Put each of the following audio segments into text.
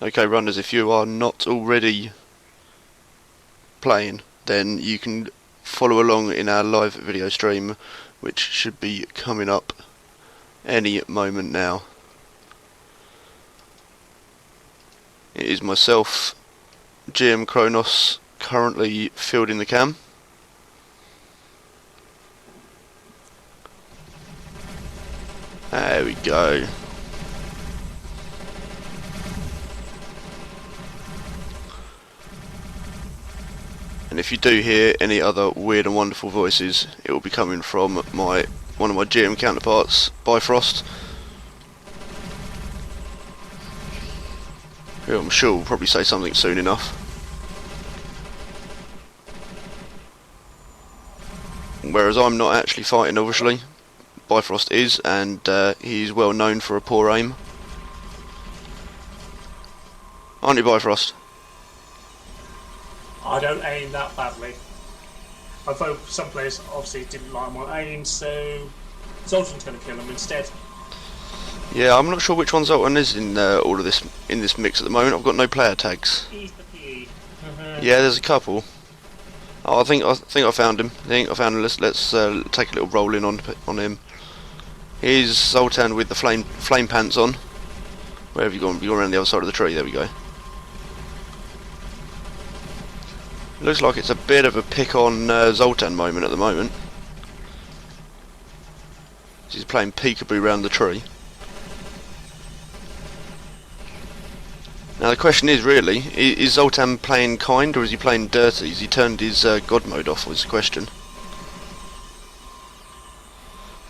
Okay, runners, if you are not already playing, then you can follow along in our live video stream, which should be coming up any moment now. It is myself, GM Kronos, currently fielding the cam. There we go. And if you do hear any other weird and wonderful voices, it will be coming from one of my GM counterparts, Bifrost, who I'm sure will probably say something soon enough. Whereas I'm not actually fighting, obviously. Bifrost is, and he's well known for a poor aim. Aren't you, Bifrost? I don't aim that badly. Although some players obviously didn't like my aim, so Zoltan's going to kill him instead. Yeah, I'm not sure which one Zoltan is in all of this mix at the moment. I've got no player tags. He's the PE. Yeah, there's a couple. Oh, I think I found him. Let's take a little roll in on him. Here's Zoltan with the flame pants on. Where have you gone? You're around the other side of the tree. There we go. Looks like it's a bit of a pick on Zoltan moment at the moment. He's playing peekaboo round the tree. Now the question is really, is Zoltan playing kind or is he playing dirty? Has he turned his god mode off, was the question.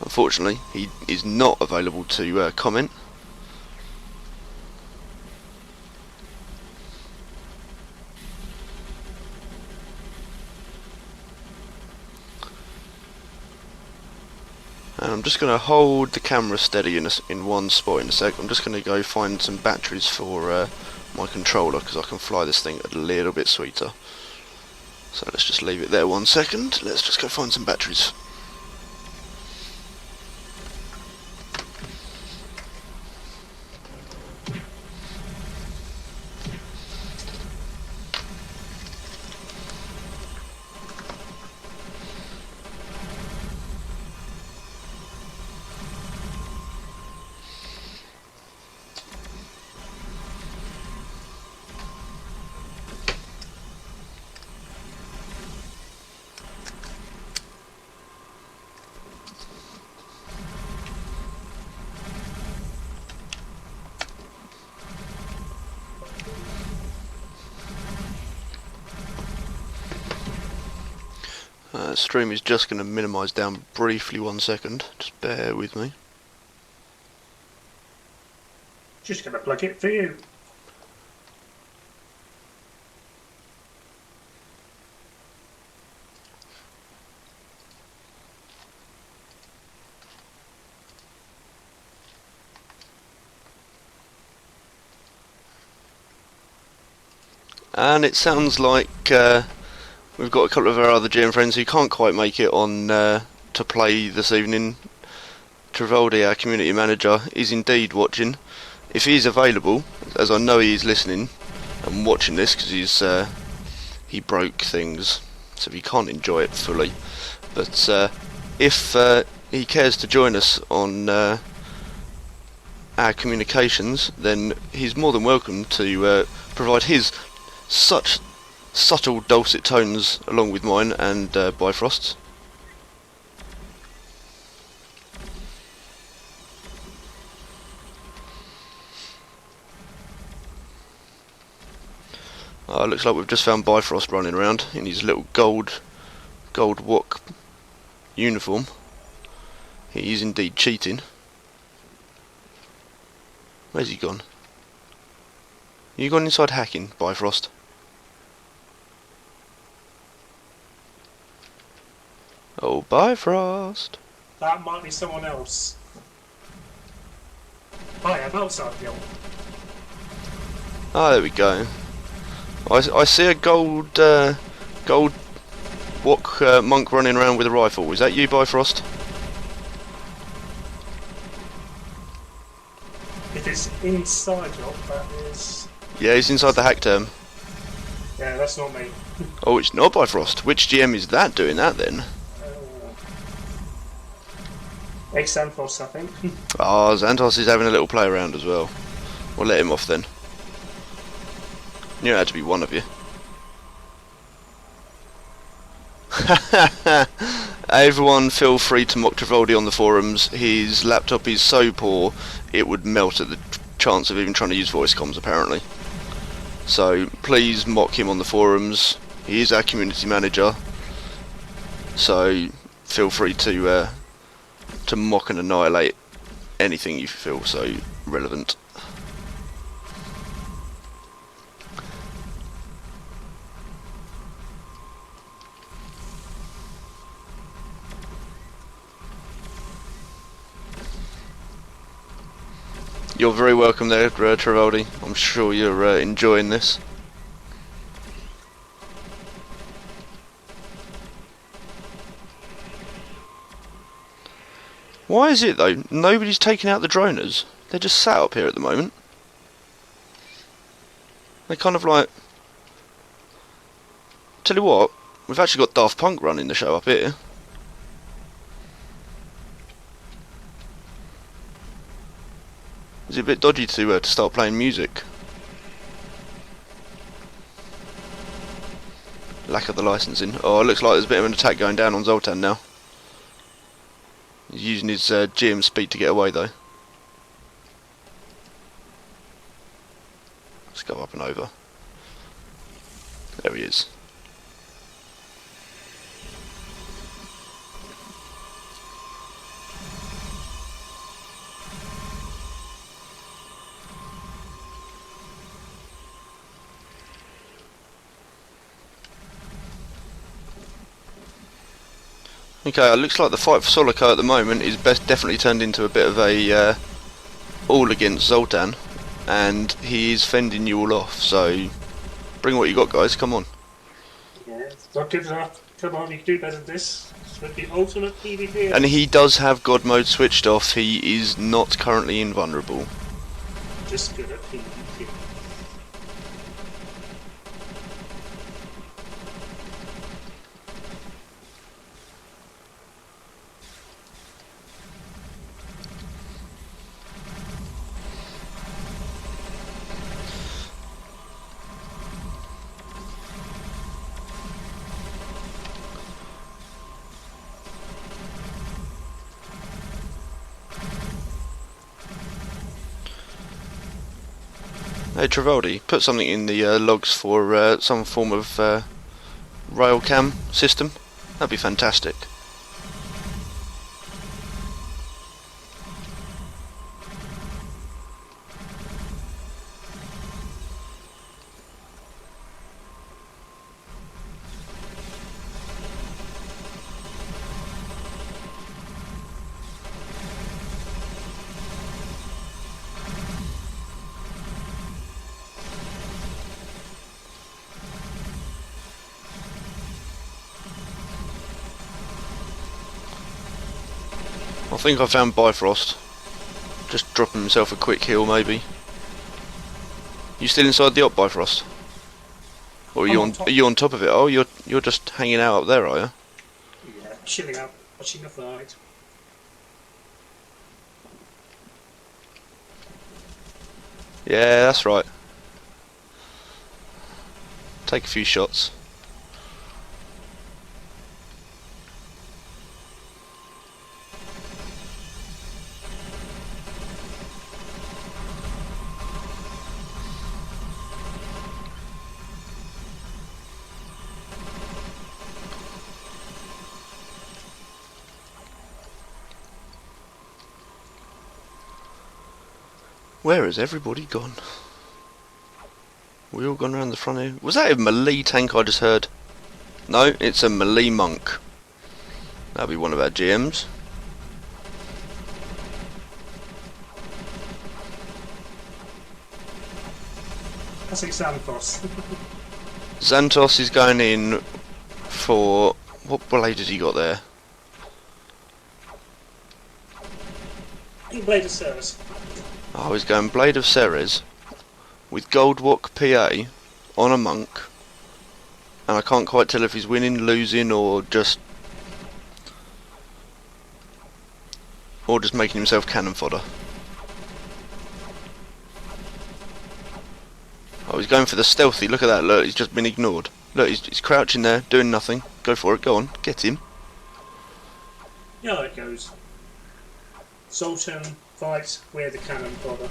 Unfortunately, he is not available to comment. And I'm just going to hold the camera steady in one spot in a sec. I'm just going to go find some batteries for my controller, because I can fly this thing a little bit sweeter. So let's just leave it there 1 second. Let's just go find some batteries. Stream is just going to minimise down briefly 1 second. Just bear with me. Just going to plug it for you. And it sounds like we've got a couple of our other GM friends who can't quite make it on to play this evening. Travoldi, our community manager, is indeed watching. If he is available, as I know he is listening and watching this, because he broke things, so he can't enjoy it fully. But if he cares to join us on our communications, then he's more than welcome to provide his such subtle dulcet tones along with mine and Bifrost's. Looks like we've just found Bifrost running around in his little gold wok uniform. He is indeed cheating. Where's he gone? You gone inside hacking, Bifrost? Oh, Bifrost! That might be someone else. I am outside the old. Ah, there we go. I see a gold wok monk running around with a rifle. Is that you, Bifrost? If it's inside job, that is. Yeah, he's inside the hack term. Yeah, that's not me. Oh, it's not Bifrost. Which GM is that doing that then? Xanthos, I think. Ah, Xantos is having a little play around as well. We'll let him off then. Knew it had to be one of you. Everyone feel free to mock Travoldi on the forums. His laptop is so poor it would melt at the chance of even trying to use voice comms apparently. So please mock him on the forums. He is our community manager. So feel free to mock and annihilate anything you feel so relevant. You're very welcome there, Travoldi. I'm sure you're enjoying this. Why is it though? Nobody's taking out the droners. They're just sat up here at the moment. They're kind of like... Tell you what, we've actually got Daft Punk running the show up here. Is it a bit dodgy to start playing music? Lack of the licensing. Oh, it looks like there's a bit of an attack going down on Zoltan now. He's using his GM speed to get away though. Let's go up and over. There he is. Okay, it looks like the fight for Soliko at the moment is definitely turned into a bit of a all against Zoltan, and he is fending you all off, so bring what you got guys, come on. Yeah, it's not good enough. Come on, you can do better than this. It's with the ultimate PvP. And he does have God mode switched off, he is not currently invulnerable. Just good at PvP. Hey Travoldi, put something in the logs for some form of rail cam system. That'd be fantastic. I think I found Bifrost. Just dropping himself a quick heal maybe. You still inside the op, Bifrost? Or are you on top of it? Oh, you're just hanging out up there, are you? Yeah, chilling out, watching the fight. Yeah, that's right. Take a few shots. Where has everybody gone? We all gone around the front here. Was that a melee tank I just heard? No, it's a melee monk. That'll be one of our GMs. That's Xanthos. Xantos is going in for... What blade has he got there? He played a Ceres. Oh, he's going Blade of Ceres. with Goldwalk PA on a monk, and I can't quite tell if he's winning, losing, or just making himself cannon fodder. Oh, he's going for the stealthy. Look at that. Look, he's just been ignored. Look, he's crouching there, doing nothing. Go for it. Go on, get him. Yeah, that goes. Sultan fights, we're the cannon fodder.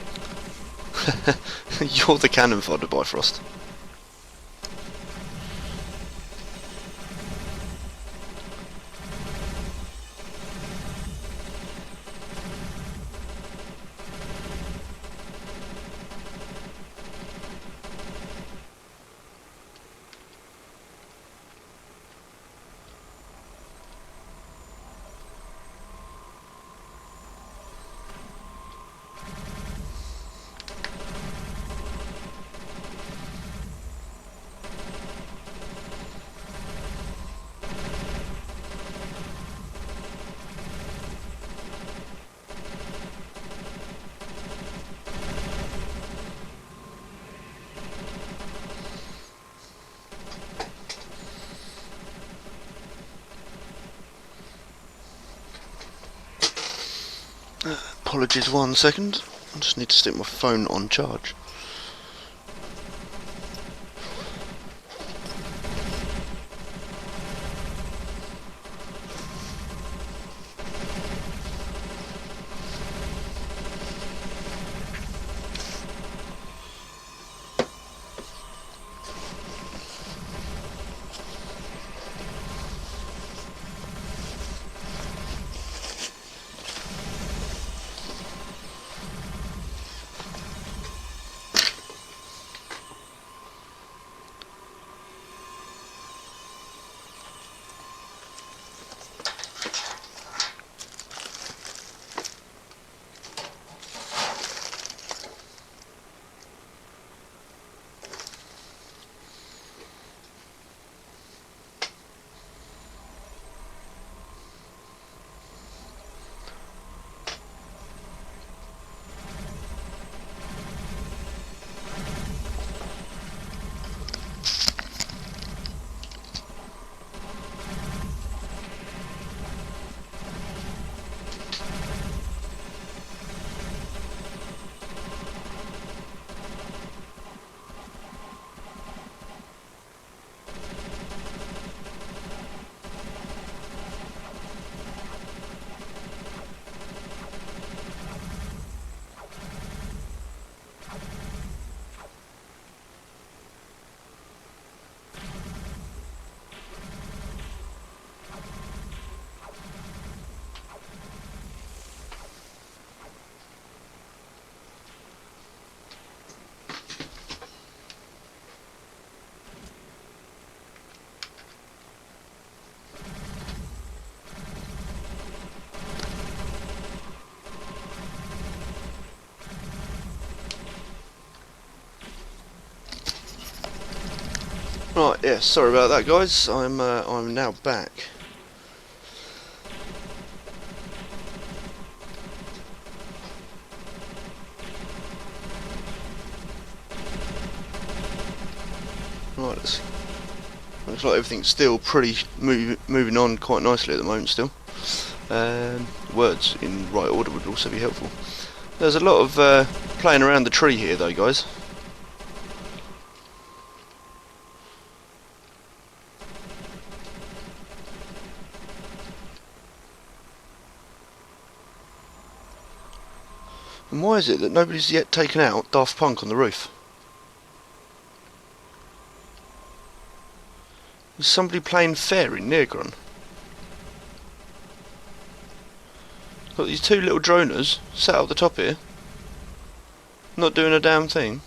You're the cannon fodder, Bifrost. Apologies 1 second. I just need to stick my phone on charge. Right, yeah, sorry about that, guys. I'm now back. Right, looks like everything's still pretty moving on quite nicely at the moment still. Words in right order would also be helpful. There's a lot of playing around the tree here though, guys. And why is it that nobody's yet taken out Daft Punk on the roof? Is somebody playing fair in Neocron? Got these two little droners sat up the top here, not doing a damn thing,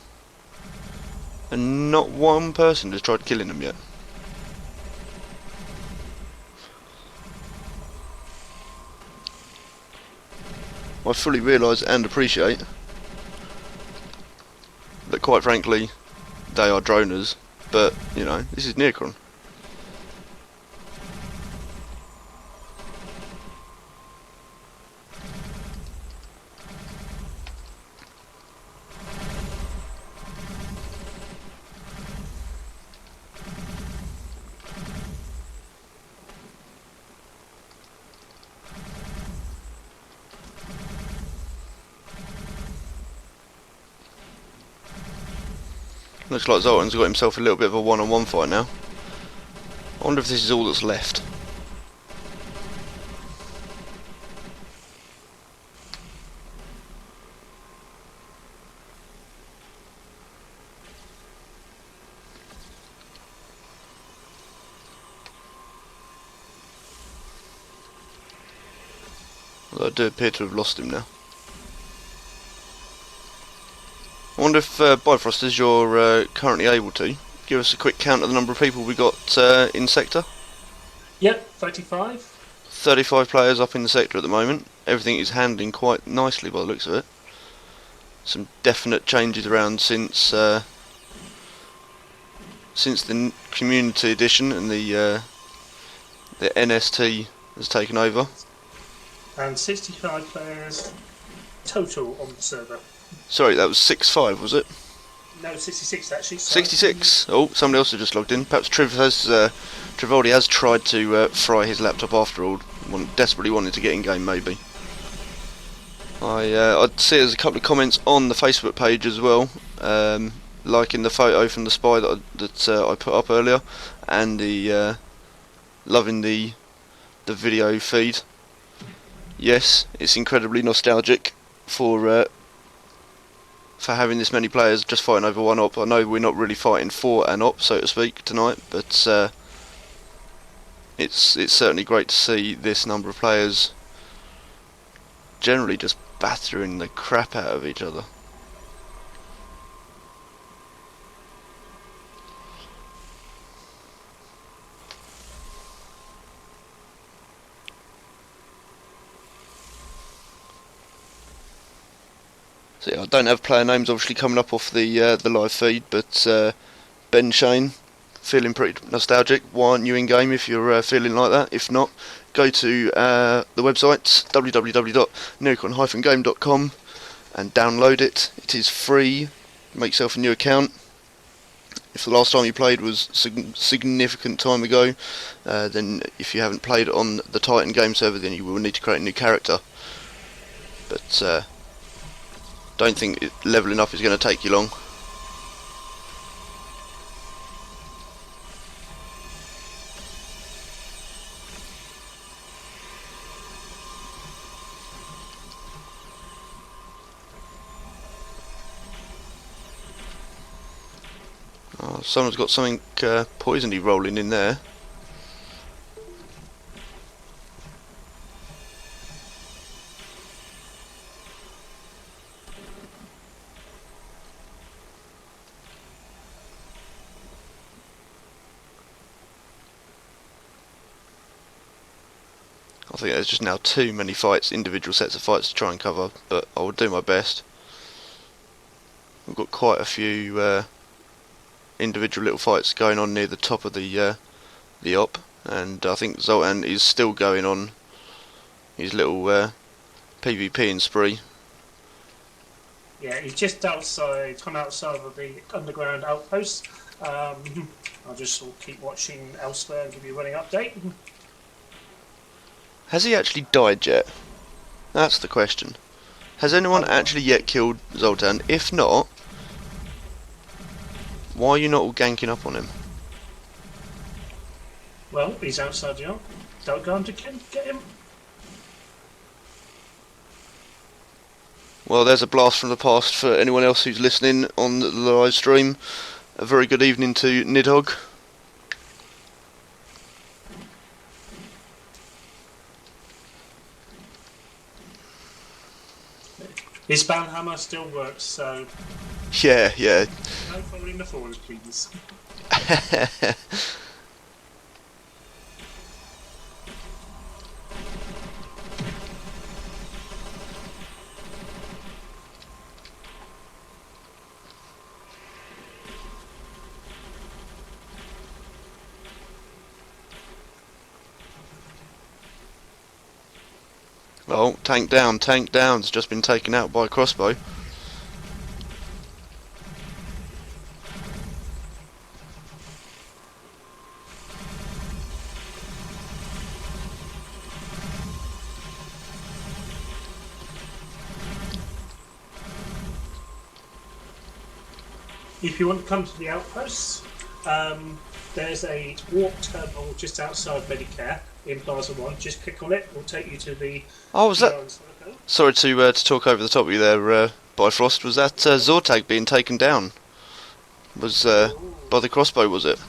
and not one person has tried killing them yet. I fully realise and appreciate that, quite frankly, they are droners, but, you know, this is Neocron. Looks like Zoltan's got himself a little bit of a one-on-one fight now. I wonder if this is all that's left. Although I do appear to have lost him now. I wonder if Bifrost, as you're currently able to, give us a quick count of the number of people we got in sector. Yep, 35. 35 players up in the sector at the moment. Everything is handling quite nicely by the looks of it. Some definite changes around since the community edition and the NST has taken over. And 65 players total on the server. Sorry, that was 6-5, was it? No, 66 actually. Sorry. 66. Oh, somebody else has just logged in. Perhaps Trivaldi has tried to fry his laptop after all. Desperately wanted to get in game, maybe. I'd see there's a couple of comments on the Facebook page as well, liking the photo from the spy that I put up earlier, and the loving the video feed. Yes, it's incredibly nostalgic for having this many players just fighting over one op. I know we're not really fighting for an op, so to speak, tonight, but it's certainly great to see this number of players generally just battering the crap out of each other. So yeah, I don't have player names obviously coming up off the live feed, but Ben Shane, feeling pretty nostalgic. Why aren't you in game if you're feeling like that? If not, go to the website www.neocron-game.com and download it. It is free. Make yourself a new account. If the last time you played was significant time ago, then if you haven't played on the Titan game server, then you will need to create a new character. But don't think leveling up is going to take you long. Oh, someone's got something poisony rolling in there. I think there's just now too many fights, individual sets of fights to try and cover, but I will do my best. We've got quite a few individual little fights going on near the top of the op, and I think Zoltan is still going on his little PvP spree. Yeah, he's just outside, come outside of the underground outpost. I'll just sort of keep watching elsewhere and give you a running update. Has he actually died yet? That's the question. Has anyone actually yet killed Zoltan? If not, why are you not all ganking up on him? Well, he's outside the op. Don't go on to get him. Well, there's a blast from the past for anyone else who's listening on the live stream. A very good evening to Nidhogg. His bound hammer still works, so Yeah. no following the forward, please. Oh, tank down, tank down's just been taken out by a crossbow. If you want to come to the outposts, there's a warp terminal just outside Medicare in Plaza 1. Just click on it, it will take you to the Oh, was that? GR and Soliko. Sorry to talk over the top of you there, Bifrost. Was that Zortag being taken down? Was by the crossbow, was it?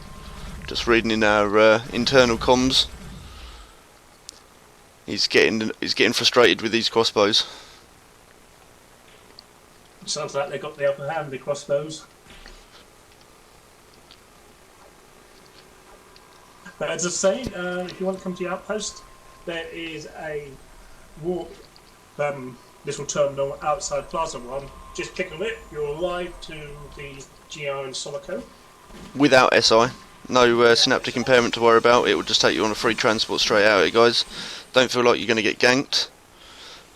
Just reading in our internal comms. He's getting frustrated with these crossbows. Sounds like they got the upper hand, the crossbows. But as I was saying, if you want to come to the outpost, there is a warp little terminal outside Plaza 1. Just click on it, you'll arrive to the GR in Soliko. Without SI. No synaptic impairment to worry about. It will just take you on a free transport straight out here, guys. Don't feel like you're going to get ganked.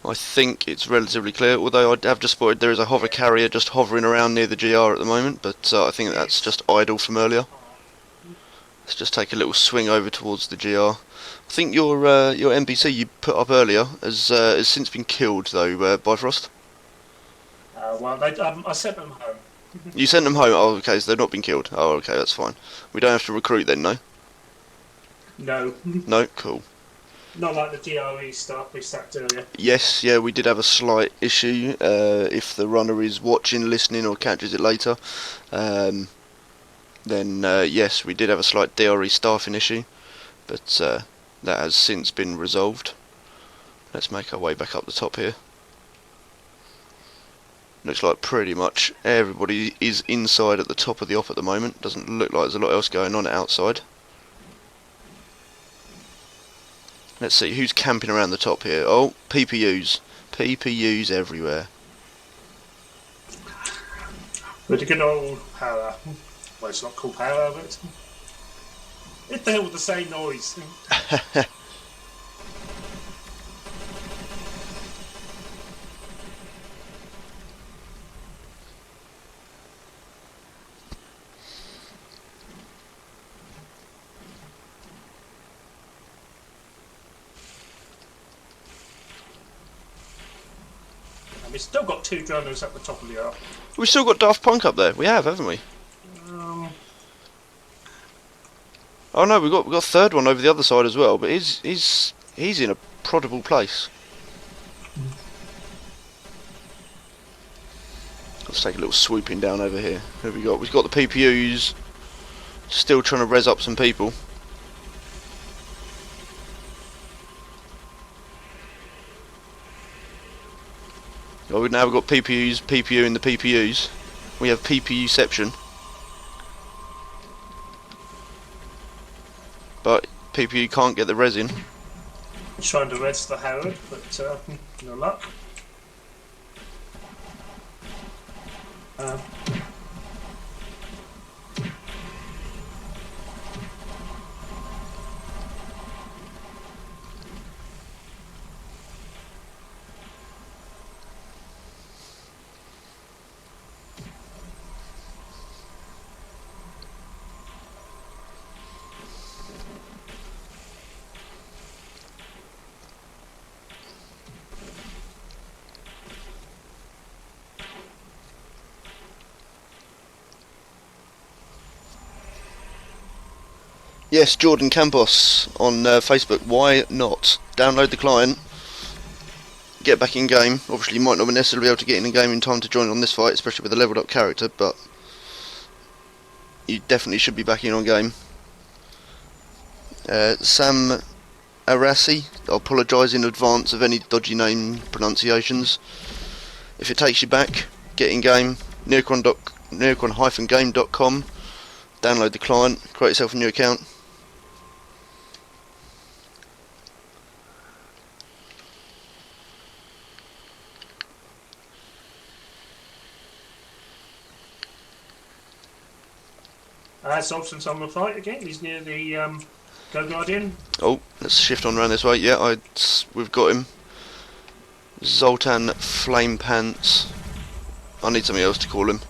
I think it's relatively clear, although I have just spotted there is a hover carrier just hovering around near the GR at the moment, but I think that's just idle from earlier. Let's just take a little swing over towards the GR. I think your NPC you put up earlier has since been killed, though, Bifrost. I sent them home. You sent them home? Oh, okay, so they've not been killed. Oh, okay, that's fine. We don't have to recruit then, no? No. No? Cool. Not like the DRE stuff we sacked earlier. Yes, yeah, we did have a slight issue. If the runner is watching, listening, or catches it later, then yes, we did have a slight DRE staffing issue, but that has since been resolved. Let's make our way back up the top here. Looks like pretty much everybody is inside at the top of the op at the moment. Doesn't look like there's a lot else going on outside. Let's see, who's camping around the top here? Oh, PPUs. PPUs everywhere. With a good old power. Well, it's not called power, but it's all the same noise. And we've still got two droners at the top of the arc. We've still got Daft Punk up there. We have, haven't we? Oh no, we've got a third one over the other side as well, but he's in a prodigal place. Let's take a little swooping down over here. Who have we got? We've got the PPUs still trying to res up some people. Oh, we've now got PPUs, PPU in the PPUs. We have PPUception. But PPU can't get the resin. Trying to res the Howard, but no luck. Yes, Jordan Campos on Facebook. Why not? Download the client, get back in game. Obviously, you might not necessarily be able to get in the game in time to join on this fight, especially with a leveled up character, but you definitely should be back in on game. Sam Arasi, I apologise in advance of any dodgy name pronunciations. If it takes you back, get in game. Neocron-game.com. Download the client, create yourself a new account. Sobson's on the fight again. He's near the Go Guardian. Oh, let's shift on around this way. Yeah, we've got him. Zoltan Flame Pants. I need something else to call him.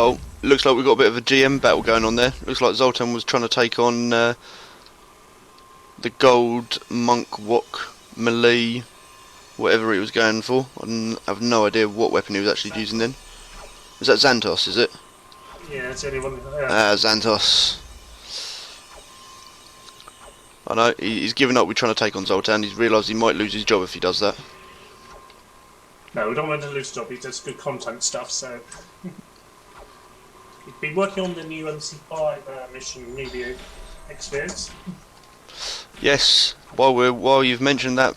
Oh, looks like we've got a bit of a GM battle going on there. Looks like Zoltan was trying to take on the gold monk wok melee, whatever he was going for. I have no idea what weapon he was actually using then. Is that Xantos, is it? Yeah, it's the only one. Yeah. Xantos. I know, he's given up with trying to take on Zoltan. He's realised he might lose his job if he does that. No, we don't want to lose the job. He does good content stuff, so... He's been working on the new MC5 mission newbie experience. Yes, while you've mentioned that,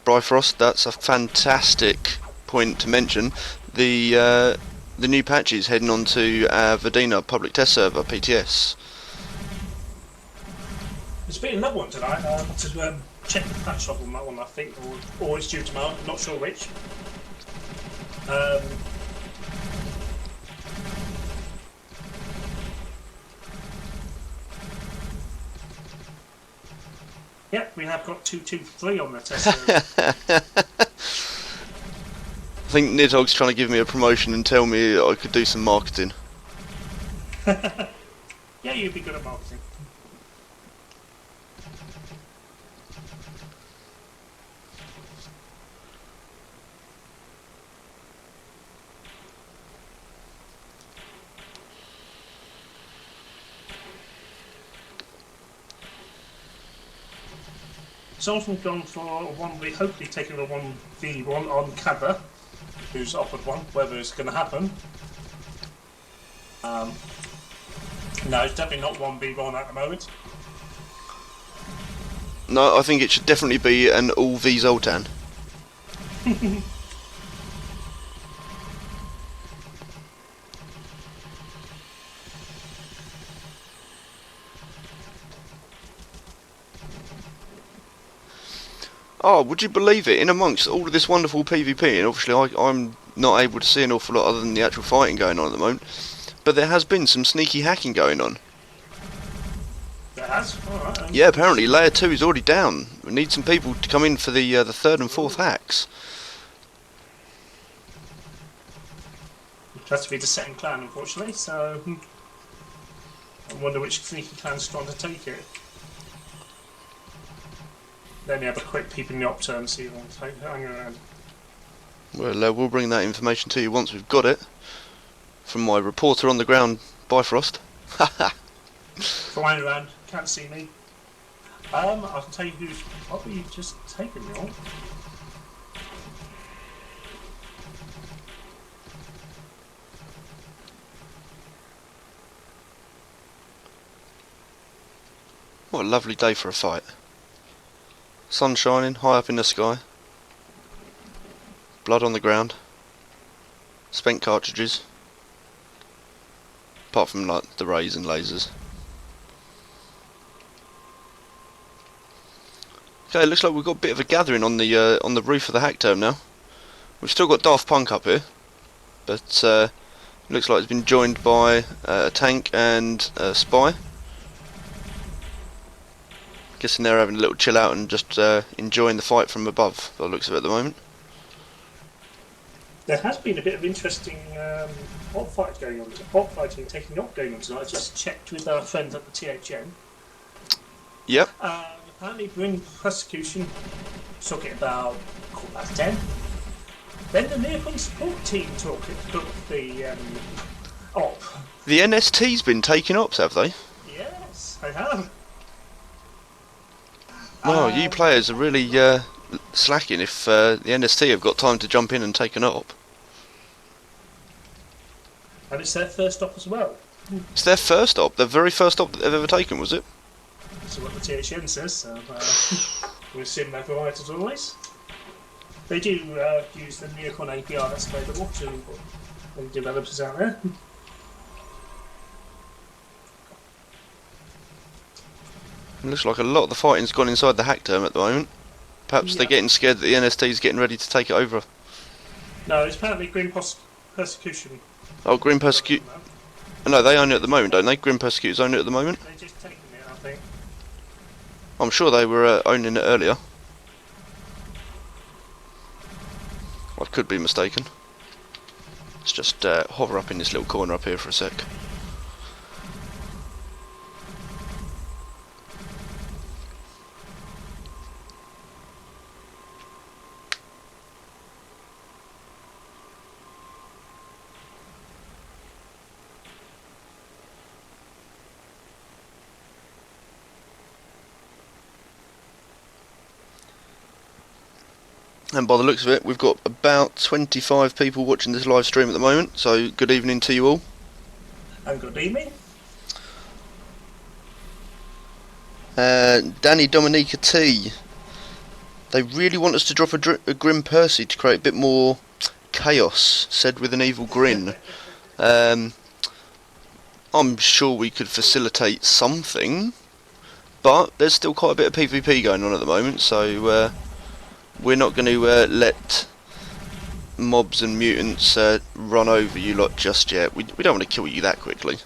Bifrost, that's a fantastic point to mention. The new patches heading on to Verdina public test server, PTS. There's been another one tonight, to check the patch log on that one, I think, or it's due tomorrow, not sure which. Yep, we have got 223 on the test server. I think Nidhogg's trying to give me a promotion and tell me I could do some marketing. Yeah, you'd be good at marketing. Zoltan's gone for one, we hopefully taking a 1v1 on Cabba, who's offered one, whether it's going to happen. No, it's definitely not 1v1 at the moment. No, I think it should definitely be an all v Zoltan. Oh, would you believe it? In amongst all of this wonderful PvP, and obviously I'm not able to see an awful lot other than the actual fighting going on at the moment, but there has been some sneaky hacking going on. There has? Alright. Yeah, apparently layer 2 is already down. We need some people to come in for the third and fourth hacks. It has to be the second clan, unfortunately, so... I wonder which sneaky clan's trying to take it. Let me have a quick peep in the op turn, see if I can take it. Hang around. Well, we'll bring that information to you once we've got it. From my reporter on the ground, Bifrost. Haha. Flying around, can't see me. I can tell you who's probably just taken me on. What a lovely day for a fight. Sun shining, high up in the sky. Blood on the ground. Spent cartridges. Apart from like the rays and lasers. Okay, it looks like we've got a bit of a gathering on the roof of the hack term now. We've still got Daft Punk up here, but looks like it's been joined by a tank and a spy. Guessing they're having a little chill out and just enjoying the fight from above, by the looks of it at the moment. There has been a bit of interesting op fight going on, op fighting taking op going on tonight. I just checked with our friends at the THN. Yep. Apparently, Grim Persecution took it about 10. Then the Neocron support team took the op. The NST's been taking ops, have they? Yes, they have. Wow, you players are really slacking if the NST have got time to jump in and take an op. And it's their first op as well. It's their first op, the very first op that they've ever taken, was it? That's what the THN says, so we'll assume they're right as always. They do use the Neocron API that's available to the developers out there. It looks like a lot of the fighting's gone inside the hack term at the moment. Perhaps they're getting scared that the NST's getting ready to take it over. No, it's apparently Grim Persecution. Oh, Grim Persecute. No, they own it at the moment, don't they? Grim Persecutors own it at the moment. They're just taking it, I think. I'm sure they were owning it earlier. I could be mistaken. Let's just hover up in this little corner up here for a sec. And by the looks of it, we've got about 25 people watching this live stream at the moment, so good evening to you all. And good evening. Danny Dominica T. They really want us to drop a Grim Percy to create a bit more chaos, said with an evil grin. I'm sure we could facilitate something, but there's still quite a bit of PvP going on at the moment, so we're not going to let mobs and mutants run over you lot just yet. We don't want to kill you that quickly.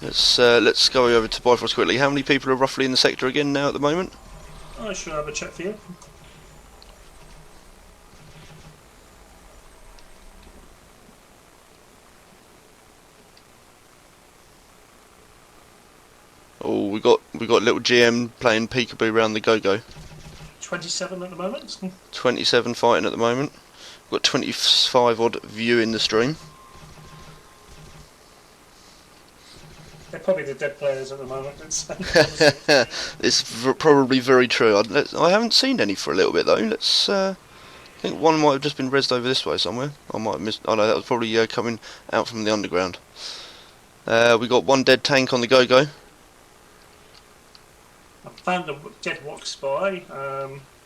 Let's go over to Bifrost quickly. How many people are roughly in the sector again now at the moment? I should have a check for you. Oh, we got little GM playing peekaboo around the go-go. 27 at the moment. 27 fighting at the moment. We've got 25 odd viewing the stream. They're probably the dead players at the moment. It's probably very true. I haven't seen any for a little bit though. I think one might have just been rezzed over this way somewhere. I might have missed. Oh no, that was probably coming out from the underground. We got one dead tank on the go-go. I found a dead walk spy.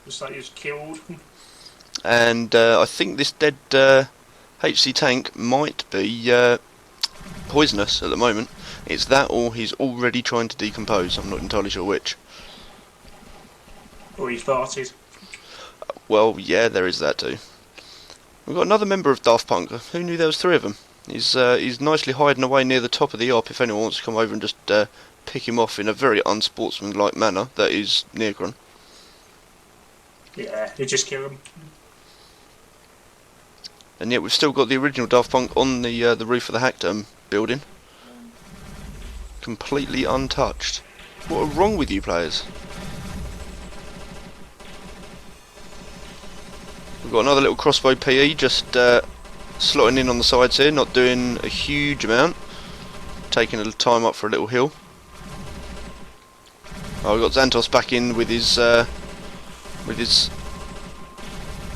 Looks like he was killed. And I think this dead HC tank might be poisonous at the moment. It's that or he's already trying to decompose. I'm not entirely sure which. Or he farted. Well, yeah, there is that too. We've got another member of Daft Punk. Who knew there was three of them? He's nicely hiding away near the top of the op if anyone wants to come over and just pick him off in a very unsportsmanlike manner. That is Neocron. Yeah, they just kill him. And yet we've still got the original Daft Punk on the roof of the Hackdome building. Completely untouched. What are wrong with you players? We've got another little crossbow PE just slotting in on the sides here, not doing a huge amount. Taking a little time up for a little hill. Oh, we've got Xantos back in with his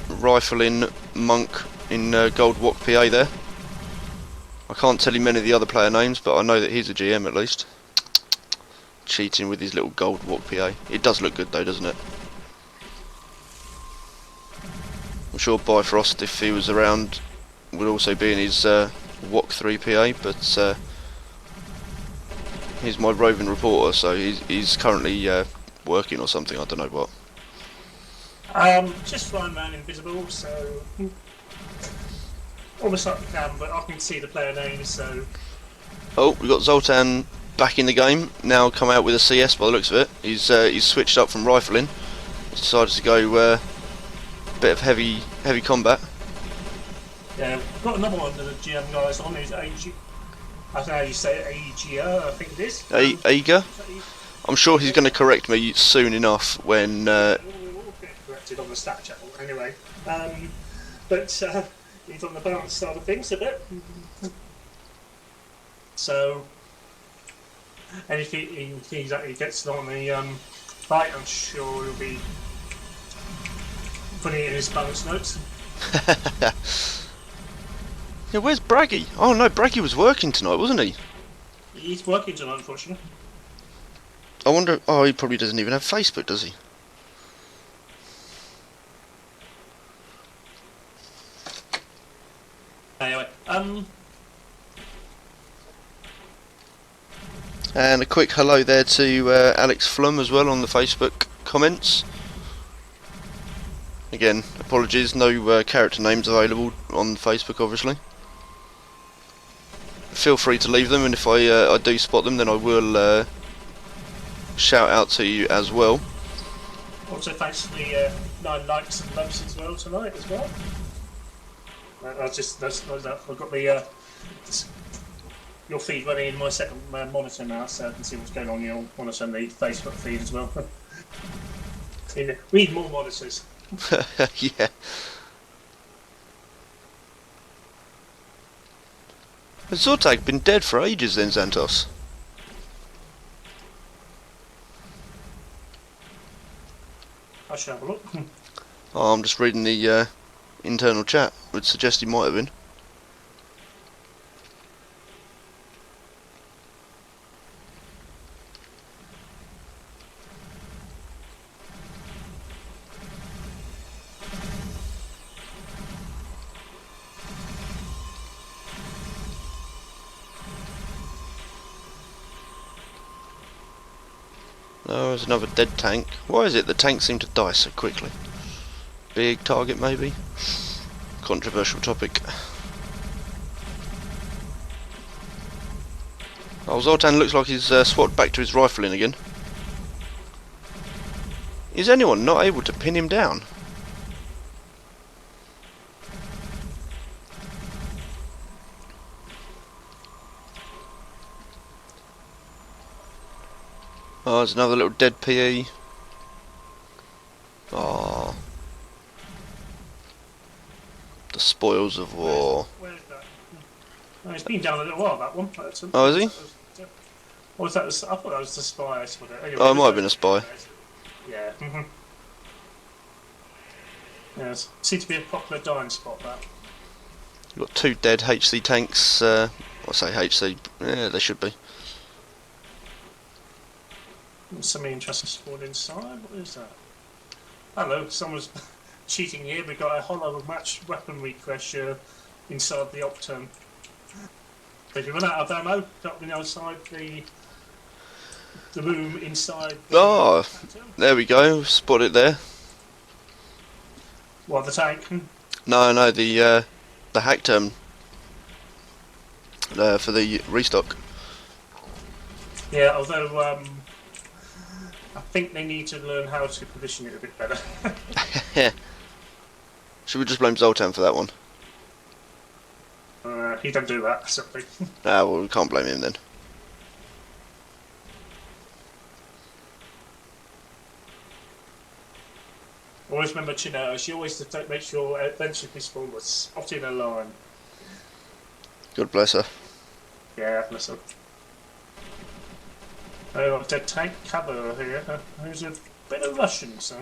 rifling monk in gold walk PA there. I can't tell you many of the other player names, but I know that he's a GM at least. Cheating with his little gold walk PA. It does look good though, doesn't it? I'm sure Bifrost, if he was around, would also be in his walk 3 PA, but he's my roving reporter, so he's currently working or something, I don't know what. Just flying around invisible, so almost like the cam, but I can see the player names, so... Oh, we've got Zoltan back in the game, now come out with a CS by the looks of it. He's switched up from rifling. He's decided to go a bit of heavy combat. Yeah, we've got another one of the GM guys on, who's AG... I don't know how you say it, AGR, I think it is. Ager? I'm sure he's going to correct me soon enough when... We'll get corrected on the stat channel, anyway. But he's on the balance side of things a bit. So, and if he gets on the fight, I'm sure he'll be putting it in his balance notes. Yeah, where's Braggy? Oh no, Braggy was working tonight, wasn't he? He's working tonight, unfortunately. I wonder... Oh, he probably doesn't even have Facebook, does he? Anyway, And a quick hello there to Alex Flum as well on the Facebook comments. Again, apologies, no character names available on Facebook, obviously. Feel free to leave them, and if I do spot them, then I will shout out to you as well. also thanks to the 9 likes and loves as well tonight as well. I've got the your feed running in my second monitor now, so I can see what's going on your monitor and the Facebook feed as well. We need more monitors. Yeah. Has Zortag been dead for ages then, Xantos? I shall have a look. Oh, I'm just reading the internal chat, would suggest he might have been. Oh, there's another dead tank. Why is it the tanks seem to die so quickly? Big target, maybe? Controversial topic. Oh, Zoltan looks like he's swapped back to his rifling again. Is anyone not able to pin him down? Oh, there's another little dead PE. Oh. The spoils of war. Where's that? Oh, it's been down a little while, that one. Oh, is he? Or was that? I thought that was the spy. Anyway, Oh, it might have been a spy. Yeah. Yes. Seems to be a popular dying spot, that. You've got 2 dead HC tanks. I say HC. Yeah, they should be. Something interesting spawned inside. What is that? Hello, someone's cheating here. We've got a hollow match weapon refresh inside the Optum. If you run out of ammo, got me outside the room inside. Oh, there we go. Spot it there. What, the tank? No, the hack term for the restock. Yeah, although I think they need to learn how to position it a bit better. Should we just blame Zoltan for that one? He don't do that, simply. Ah, well, we can't blame him then. Always remember Chino, she always make sure adventure spawn was spot in a line. God bless her. Yeah, bless her. Oh, dead tank cover here. Who's a bit of Russian, so.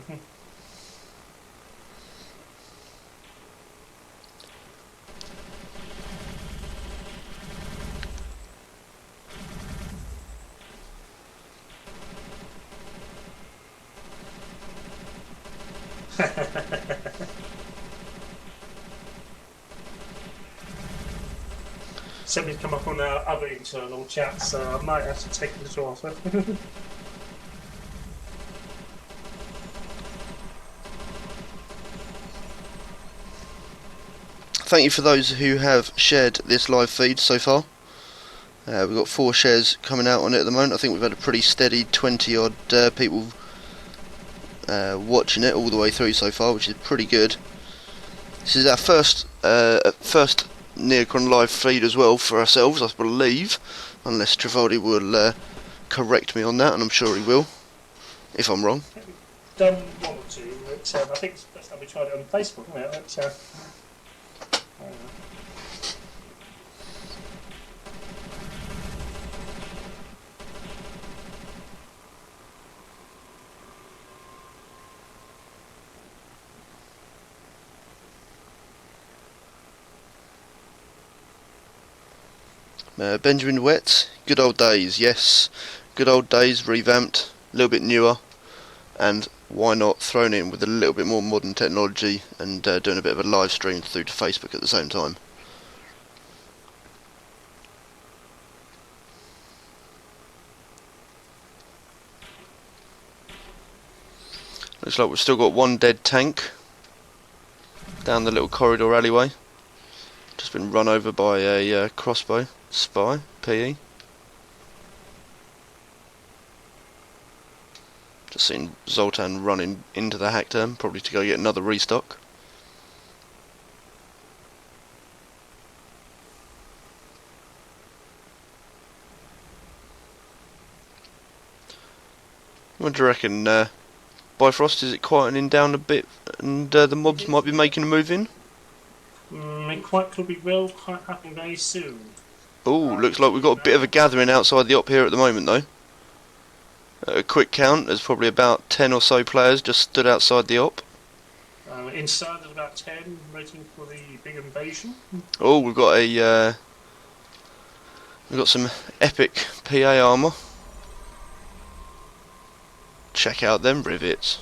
Something's come up on our other internal chat, so I might have to take a little off. Thank you for those who have shared this live feed so far. We've got 4 shares coming out on it at the moment. I think we've had a pretty steady 20 odd people watching it all the way through so far, which is pretty good. This is our first Neocron live feed as well for ourselves, I believe, unless Trivaldi will correct me on that, and I'm sure he will, if I'm wrong. Done 1 or 2, but I think it's the first time we tried it on Facebook, isn't it? Benjamin Wett, good old days, yes. Good old days, revamped, a little bit newer, and why not thrown in with a little bit more modern technology and doing a bit of a live stream through to Facebook at the same time. Looks like we've still got 1 dead tank down the little corridor alleyway. Just been run over by a crossbow spy, PE. Just seen Zoltan running into the hack turn, probably to go get another restock. What do you reckon, Bifrost? Is it quietening down a bit and the mobs might be making a move in? It quite could be will quite happen very soon. Oh, looks like we've got a bit of a gathering outside the op here at the moment though. At a quick count, there's probably about 10 or so players just stood outside the op. Inside there's about 10 waiting for the big invasion. Oh, we've got some epic PA armour. Check out them rivets.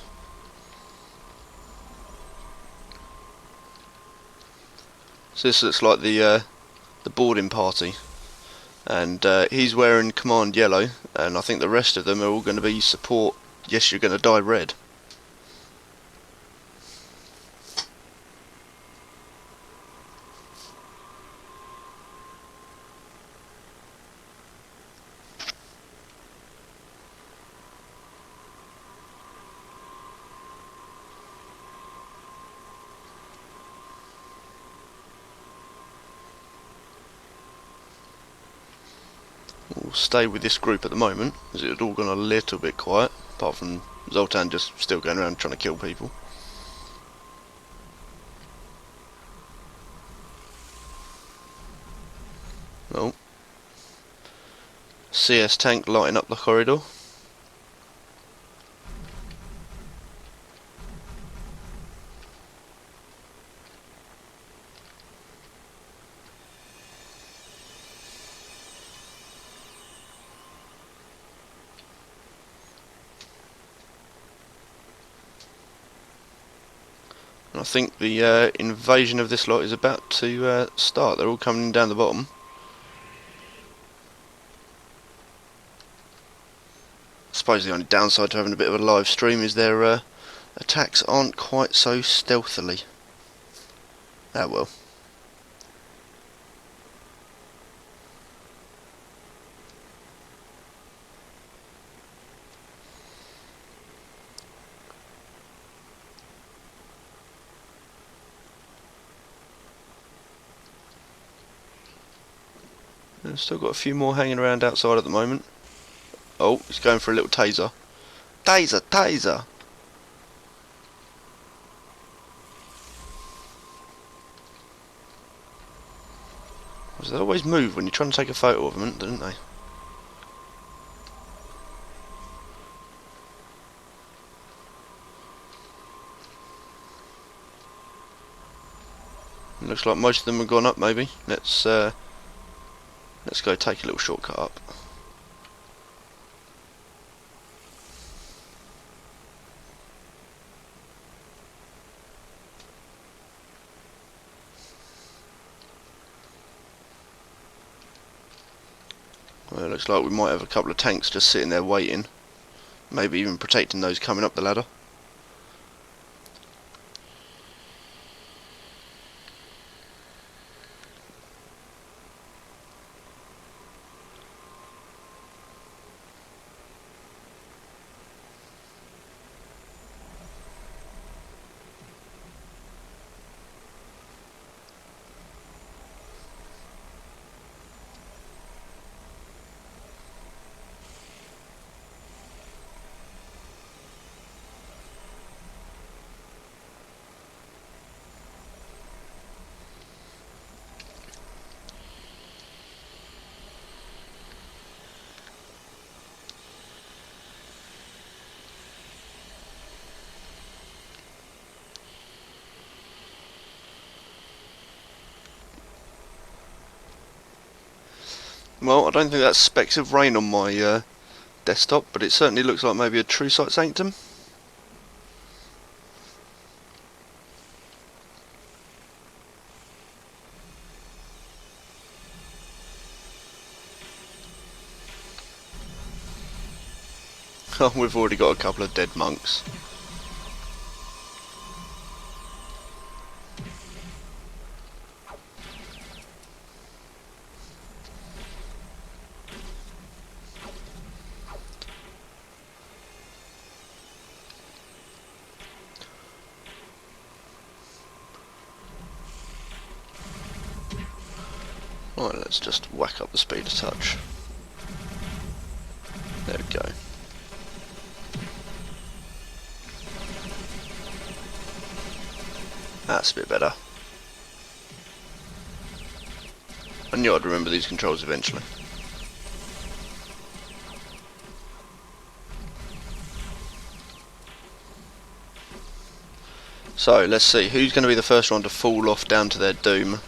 So this looks like the boarding party, and he's wearing command yellow, and I think the rest of them are all going to be support. Yes, you're going to die red. We'll stay with this group at the moment, as it's all gone a little bit quiet, apart from Zoltan just still going around trying to kill people. Oh. CS tank lighting up the corridor. And I think the invasion of this lot is about to start. They're all coming down the bottom. I suppose the only downside to having a bit of a live stream is their attacks aren't quite so stealthily. Ah well. I've still got a few more hanging around outside at the moment. Oh, he's going for a little taser. Taser, taser! They always move when you're trying to take a photo of them, don't they? It looks like most of them have gone up. Maybe let's go take a little shortcut up. Well, it looks like we might have a couple of tanks just sitting there waiting, maybe even protecting those coming up the ladder. Well, I don't think that's specks of rain on my desktop, but it certainly looks like maybe a true sight sanctum. Oh, we've already got a couple of dead monks. Right, let's just whack up the speed a touch. There we go. That's a bit better. I knew I'd remember these controls eventually. So, let's see, who's going to be the first one to fall off down to their doom?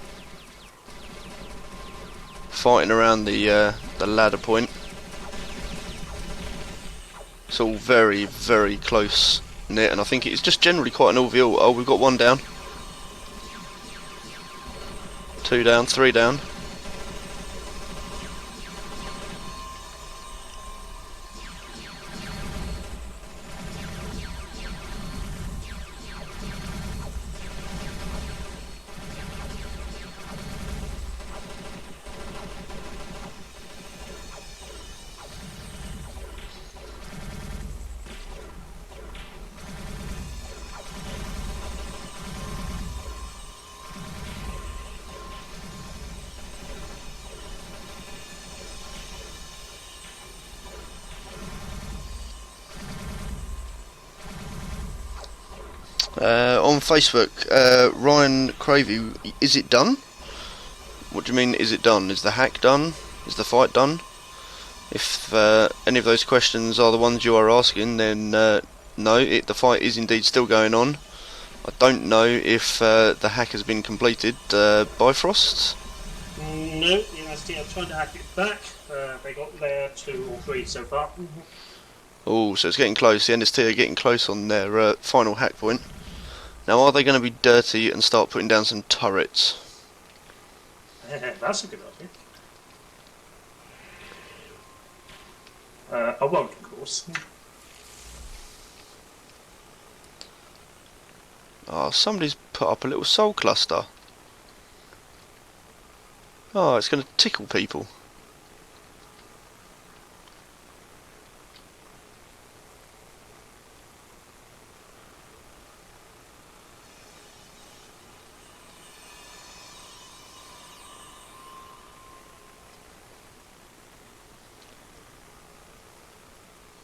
Fighting around the ladder point. It's all very, very close knit, and I think it's just generally quite an all-v-all. Oh, we've got one down. 2 down, 3 down. On Facebook, Ryan Cravey, is it done? What do you mean, is it done? Is the hack done? Is the fight done? If any of those questions are the ones you are asking, then no, the fight is indeed still going on. I don't know if the hack has been completed by Frost. No, the NST are trying to hack it back. They got there 2 or 3 so far. Oh, so it's getting close. The NST are getting close on their final hack point. Now, are they going to be dirty and start putting down some turrets? That's a good idea. I won't, of course. Oh, somebody's put up a little soul cluster. Oh, it's going to tickle people.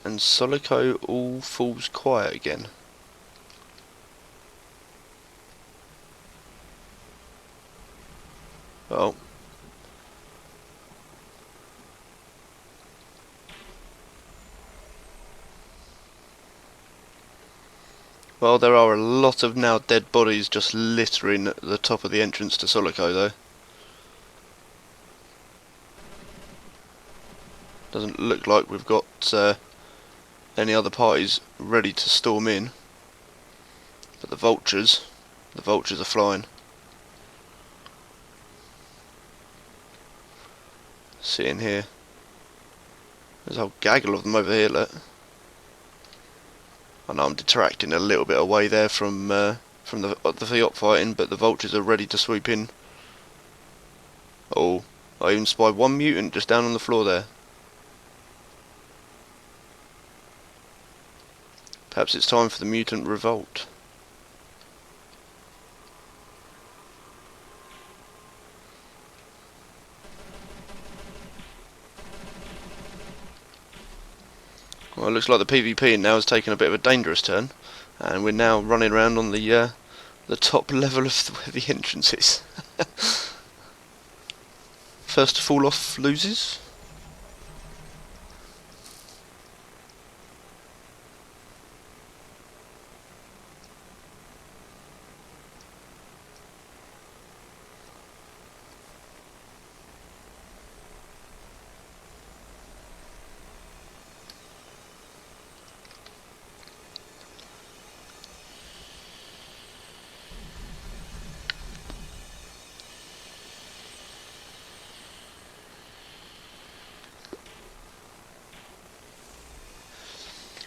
And Soliko all falls quiet again. Oh. Well, there are a lot of now dead bodies just littering at the top of the entrance to Soliko, though. Doesn't look like we've got any other parties ready to storm in. But the vultures are flying. Sitting here. There's a whole gaggle of them over here, look. I know I'm detracting a little bit away there from the Fiat fighting, but the vultures are ready to swoop in. Oh, I even spied one mutant just down on the floor there. Perhaps it's time for the mutant revolt. Well, it looks like the PvP now has taken a bit of a dangerous turn, and we're now running around on the top level of where the entrance is. First to fall off loses.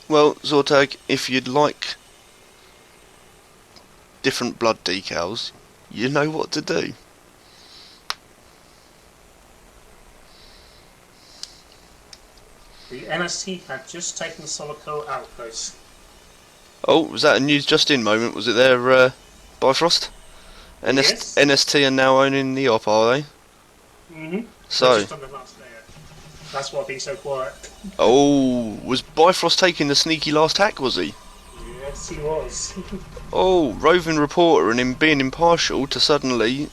Well, Zortag, if you'd like different blood decals, you know what to do. The NST had just taken the Soliko outpost. Oh, was that a news just in moment? Was it there, Bifrost? Yes. NST are now owning the op, are they? So, Just on the last layer. That's why I've been so quiet. oh, was Bifrost taking the sneaky last hack, was he? Yes, he was. Oh, roving reporter and him being impartial to suddenly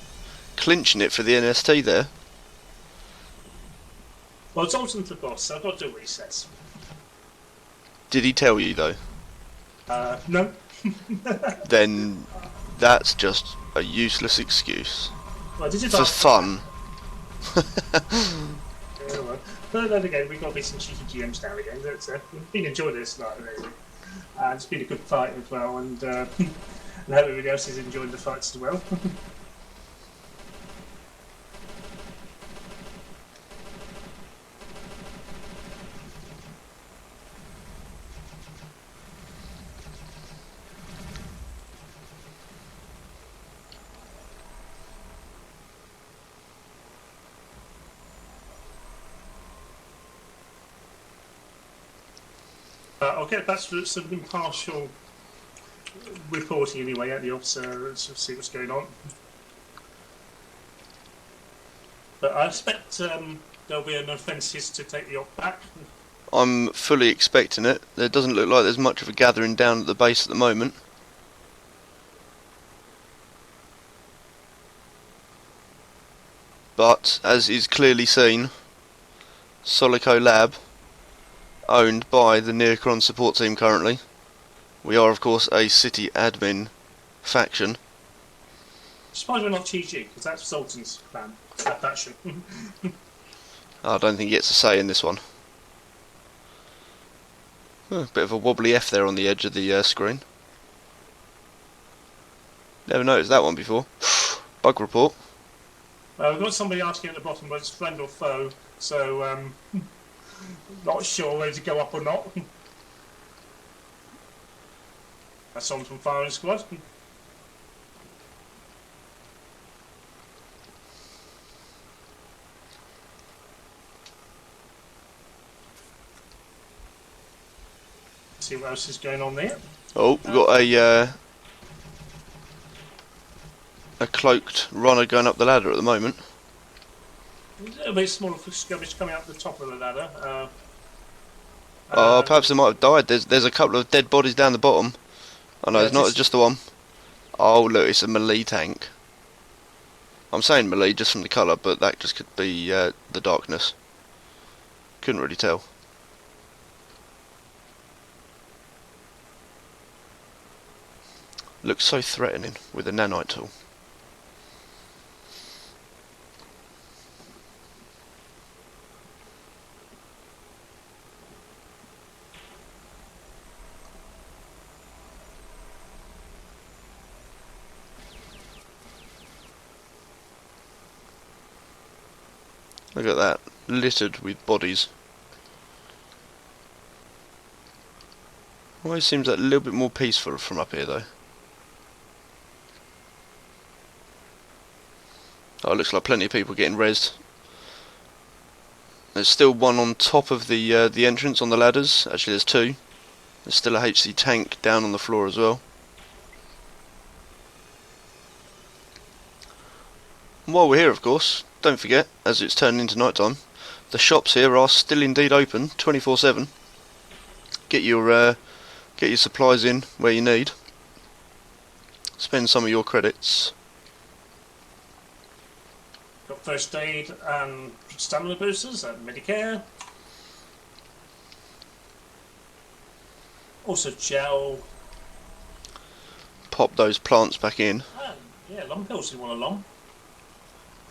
clinching it for the NST there. Well, it's ultimately the boss, so I've got to do what he says. Did he tell you though? No. Then that's just a useless excuse. Well, did you For fun. Yeah, well. But then again, we've got to be some cheeky GMs now again. We've been enjoying this tonight, really. It's been a good fight as well, and I hope everybody else is enjoying the fights as well. I'll get back to some impartial reporting anyway at the officer and sort of see what's going on. But I expect there'll be an offences to take the op back. I'm fully expecting it. There doesn't look like there's much of a gathering down at the base at the moment. But, as is clearly seen, Soliko Lab, owned by the Neocron support team currently. We are, of course, a city admin faction. Surprised we're not TG, because that's Sultan's plan, that faction. I don't think he gets a say in this one. Bit of a wobbly F there on the edge of the screen. Never noticed that one before. Bug report. We've got somebody asking at the bottom whether it's friend or foe, so not sure whether to go up or not. That's someone from firing squad. See what else is going on there. Oh, we've got a cloaked runner going up the ladder at the moment. A little bit smaller for skirmish coming up the top of the ladder. Perhaps they might have died. There's a couple of dead bodies down the bottom. Oh no, Yeah, it's not just the one. Oh look, it's a melee tank. I'm saying melee just from the colour, but that just could be the darkness. Couldn't really tell. Looks so threatening with a nanite tool. Look at that, littered with bodies. Always seems a little bit more peaceful from up here though. Oh, it looks like plenty of people getting rezzed. There's still one on top of the entrance on the ladders. Actually, there's two. There's still a HC tank down on the floor as well. And while we're here, of course, don't forget, as it's turning into night time, the shops here are still indeed open, 24/7. Get your supplies in where you need. Spend some of your credits. Got first aid and stamina boosters and Medicare. Also gel. Pop those plants back in. And, yeah, long pills if you want a long.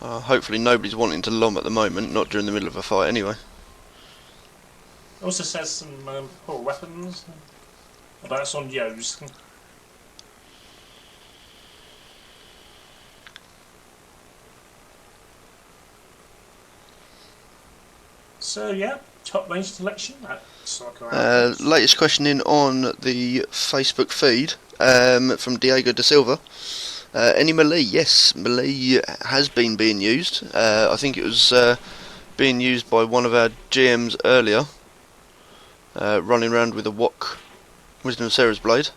Hopefully nobody's wanting to lom at the moment, not during the middle of a fight anyway. Also says some poor weapons. But that's on Yo's. So yeah, top range selection at Soliko. Latest question in on the Facebook feed from Diego da Silva. Any melee? Yes, melee has been being used. I think it was being used by one of our GMs earlier, running around with a wok Wisdom of Sarah's blade.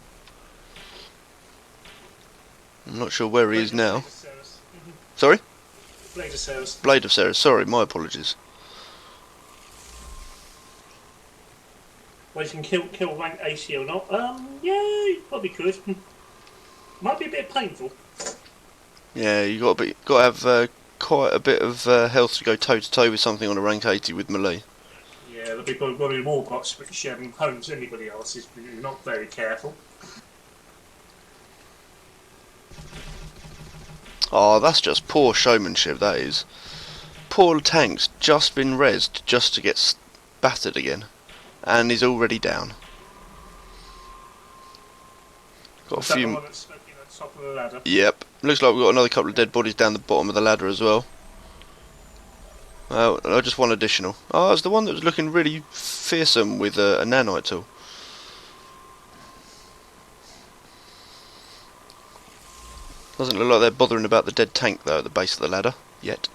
I'm not sure where he is now. Sorry? Blade of Ceres. Blade of Ceres. Sorry, my apologies. Whether you can kill rank 80 or not. Yeah, you probably could. Might be a bit painful. Yeah, you got to have quite a bit of health to go toe to toe with something on a rank 80 with melee. Yeah, the people who've got in Warbox, which homes anybody else, if you're not very careful. Oh, that's just poor showmanship, that is. Poor tank's just been rezzed just to get battered again. And he's already down. Got Was a that the few... one that's smoking at the top of the ladder? Yep. Looks like we've got another couple of dead bodies down the bottom of the ladder as well. Just one additional. Oh, it's the one that was looking really fearsome with a nanite tool. Doesn't look like they're bothering about the dead tank though at the base of the ladder yet.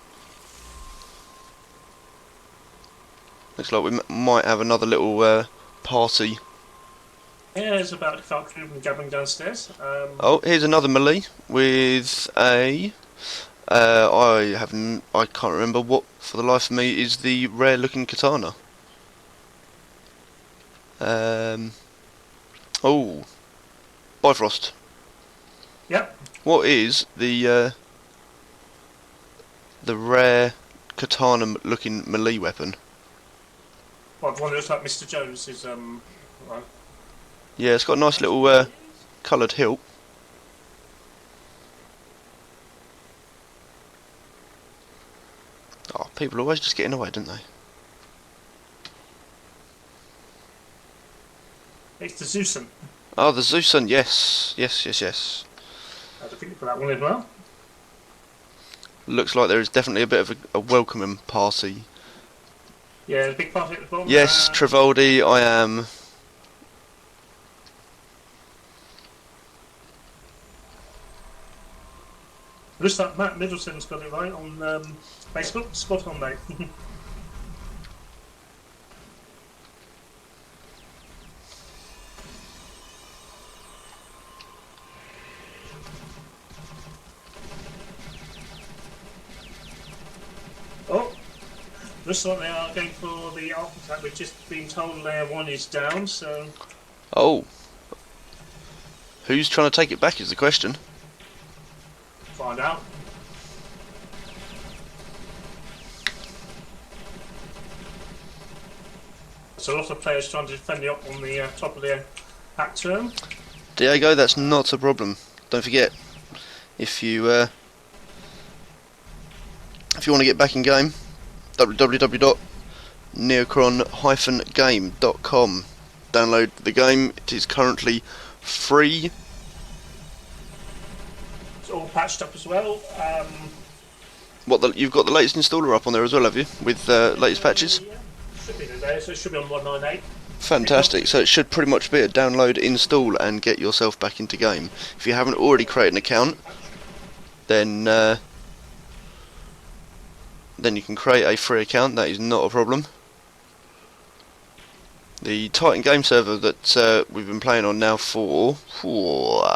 Looks like we might have another little party. Yeah, it's about to start gathering downstairs. Oh, here's another melee with a. I can't remember what for the life of me is the rare looking katana. Oh, Bifrost. Yep. What is the rare katana looking melee weapon? Well, the one that looks like Mr. Jones is right. Yeah, it's got a nice little coloured hilt. Oh, people always just get in the way, don't they? It's the Zeusen. Oh, the Zeusen, yes. Yes. I had to think for that one as well. Looks like there is definitely a bit of a welcoming party. Yeah, there's a big party at the bottom. Yes, Travoldi, I am. Looks like Matt Middleton's got it right on Facebook. Spot on, mate. Oh, looks like they are going for the architect. We've just been told layer 1 is down, so... Oh. Who's trying to take it back is the question. Find out. There's a lot of players trying to defend the op on the top of the hack turn. Diego, that's not a problem. Don't forget, if you want to get back in game, www.neocron-game.com. Download the game. It is currently free. It's all patched up as well. You've got the latest installer up on there as well, have you? With latest patches? Yeah, should be today, so it should be on 198. Fantastic. So it should pretty much be a download, install, and get yourself back into game. If you haven't already created an account, then you can create a free account. That is not a problem. The Titan game server that we've been playing on now for 4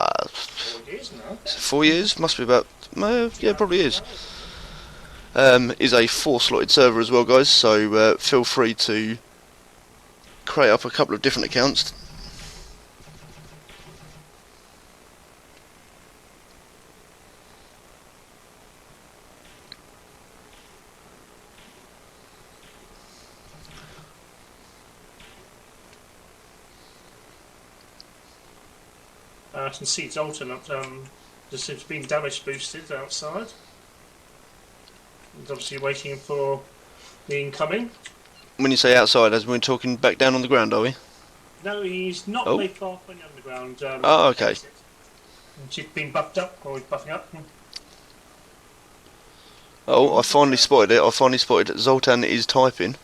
years now. 4 years, must be about yeah, probably is a 4-slotted server as well, guys. So feel free to create up a couple of different accounts. I can see it's alternate. Just it's been damage boosted outside. It's obviously waiting for the incoming. When you say outside, as we're talking back down on the ground, are we? No, he's not Oh. very far from the underground. Oh, okay. She's been buffed up, or he's buffing up. Oh, I finally spotted it. I finally spotted it. Zoltan is typing.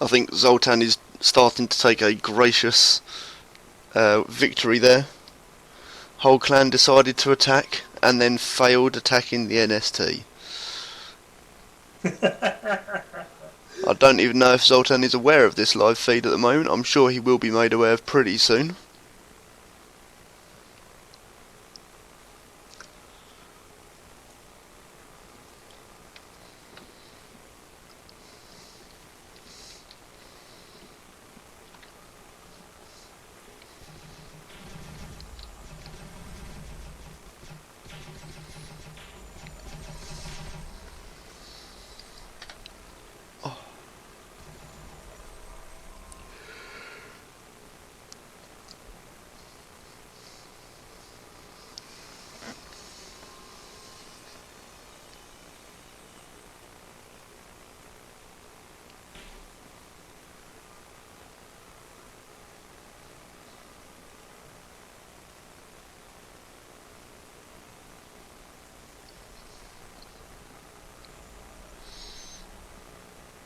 I think Zoltan is starting to take a gracious victory there. whole clan decided to attack and then failed attacking the NST. I don't even know if Zoltan is aware of this live feed at the moment. I'm sure he will be made aware of pretty soon.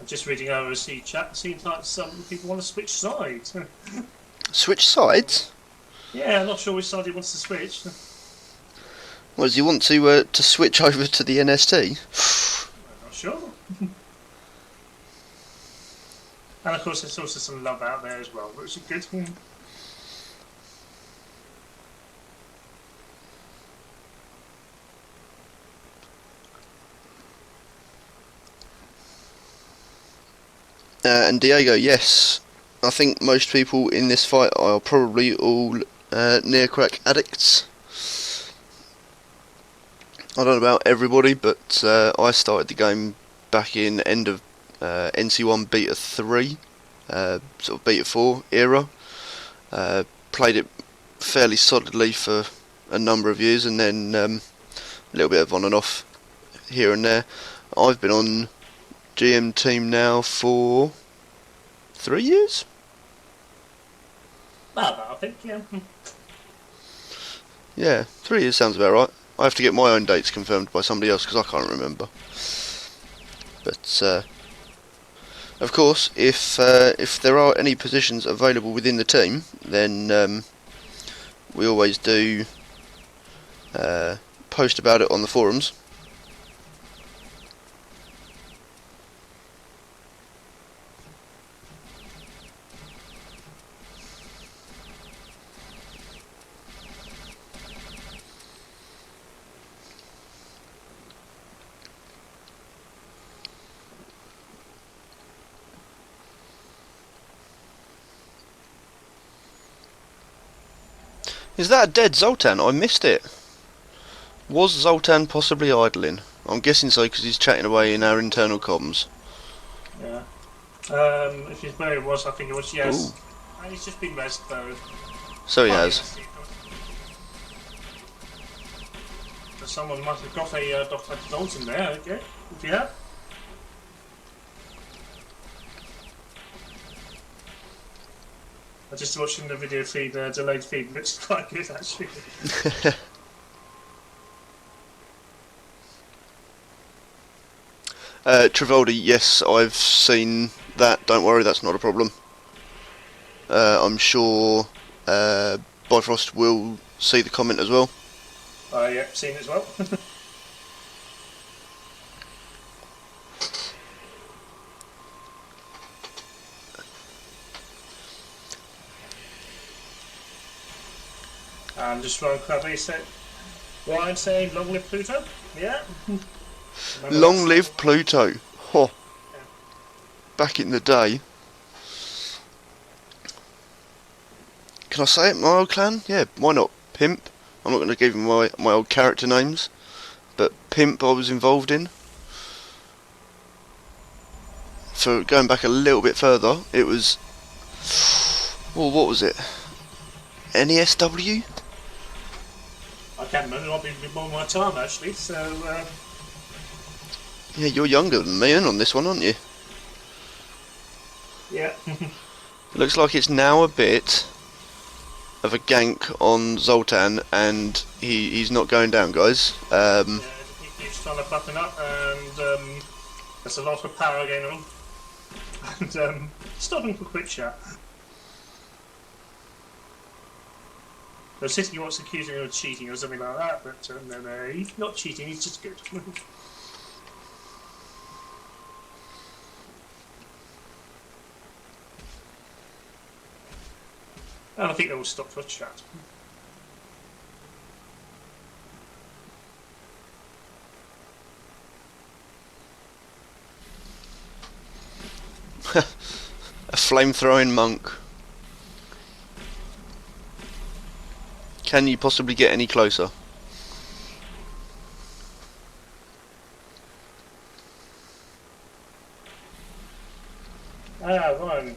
Just reading over the chat, seems like some people want to switch sides. Switch sides? Yeah, I'm not sure which side he wants to switch. Well, does he want to switch over to the NST? I'm not sure. And of course, there's also some love out there as well, which is good. And Diego, yes, I think most people in this fight are probably all Neocron addicts. I don't know about everybody, but I started the game back in end of NC1 Beta 3, sort of Beta 4 era. Played it fairly solidly for a number of years, and then a little bit of on and off here and there. I've been on GM team now for 3 years. I think, yeah. Yeah, 3 years sounds about right. I have to get my own dates confirmed by somebody else because I can't remember. But of course, if there are any positions available within the team, then we always do post about it on the forums. Is that a dead Zoltan? I missed it. Was Zoltan possibly idling? I'm guessing so because he's chatting away in our internal comms. Yeah. If he's where it was, I think it was, yes. Ooh. And he's just been rest though. So he has. So someone might have got a Dr. Dalton there, okay? If you have. I just watching the video feed, delayed feed, looks quite good actually. Travoldi, yes, I've seen that. Don't worry, that's not a problem. I'm sure Bifrost will see the comment as well. Yeah, seen it as well. And just Ryan Krabby said, Ryan saying, long live Pluto? Yeah. Long live Pluto. Ho. Yeah. Back in the day. Can I say it, my old clan? Yeah, why not? Pimp. I'm not going to give him my old character names. But Pimp I was involved in. So going back a little bit further, it was... Well, what was it? NESW? I can't remember, I've been before my time actually, so... Yeah, you're younger than me on this one, aren't you? Yeah. Looks like it's now a bit of a gank on Zoltan, and he's not going down, guys. Yeah, he keeps trying to button up, and there's a lot of power going on. And stopping for quick chat. The city wants accusing him of cheating or something like that, but no, he's not cheating, he's just good. And I think they will stop for a chat. A flame-throwing monk. Can you possibly get any closer? Ryan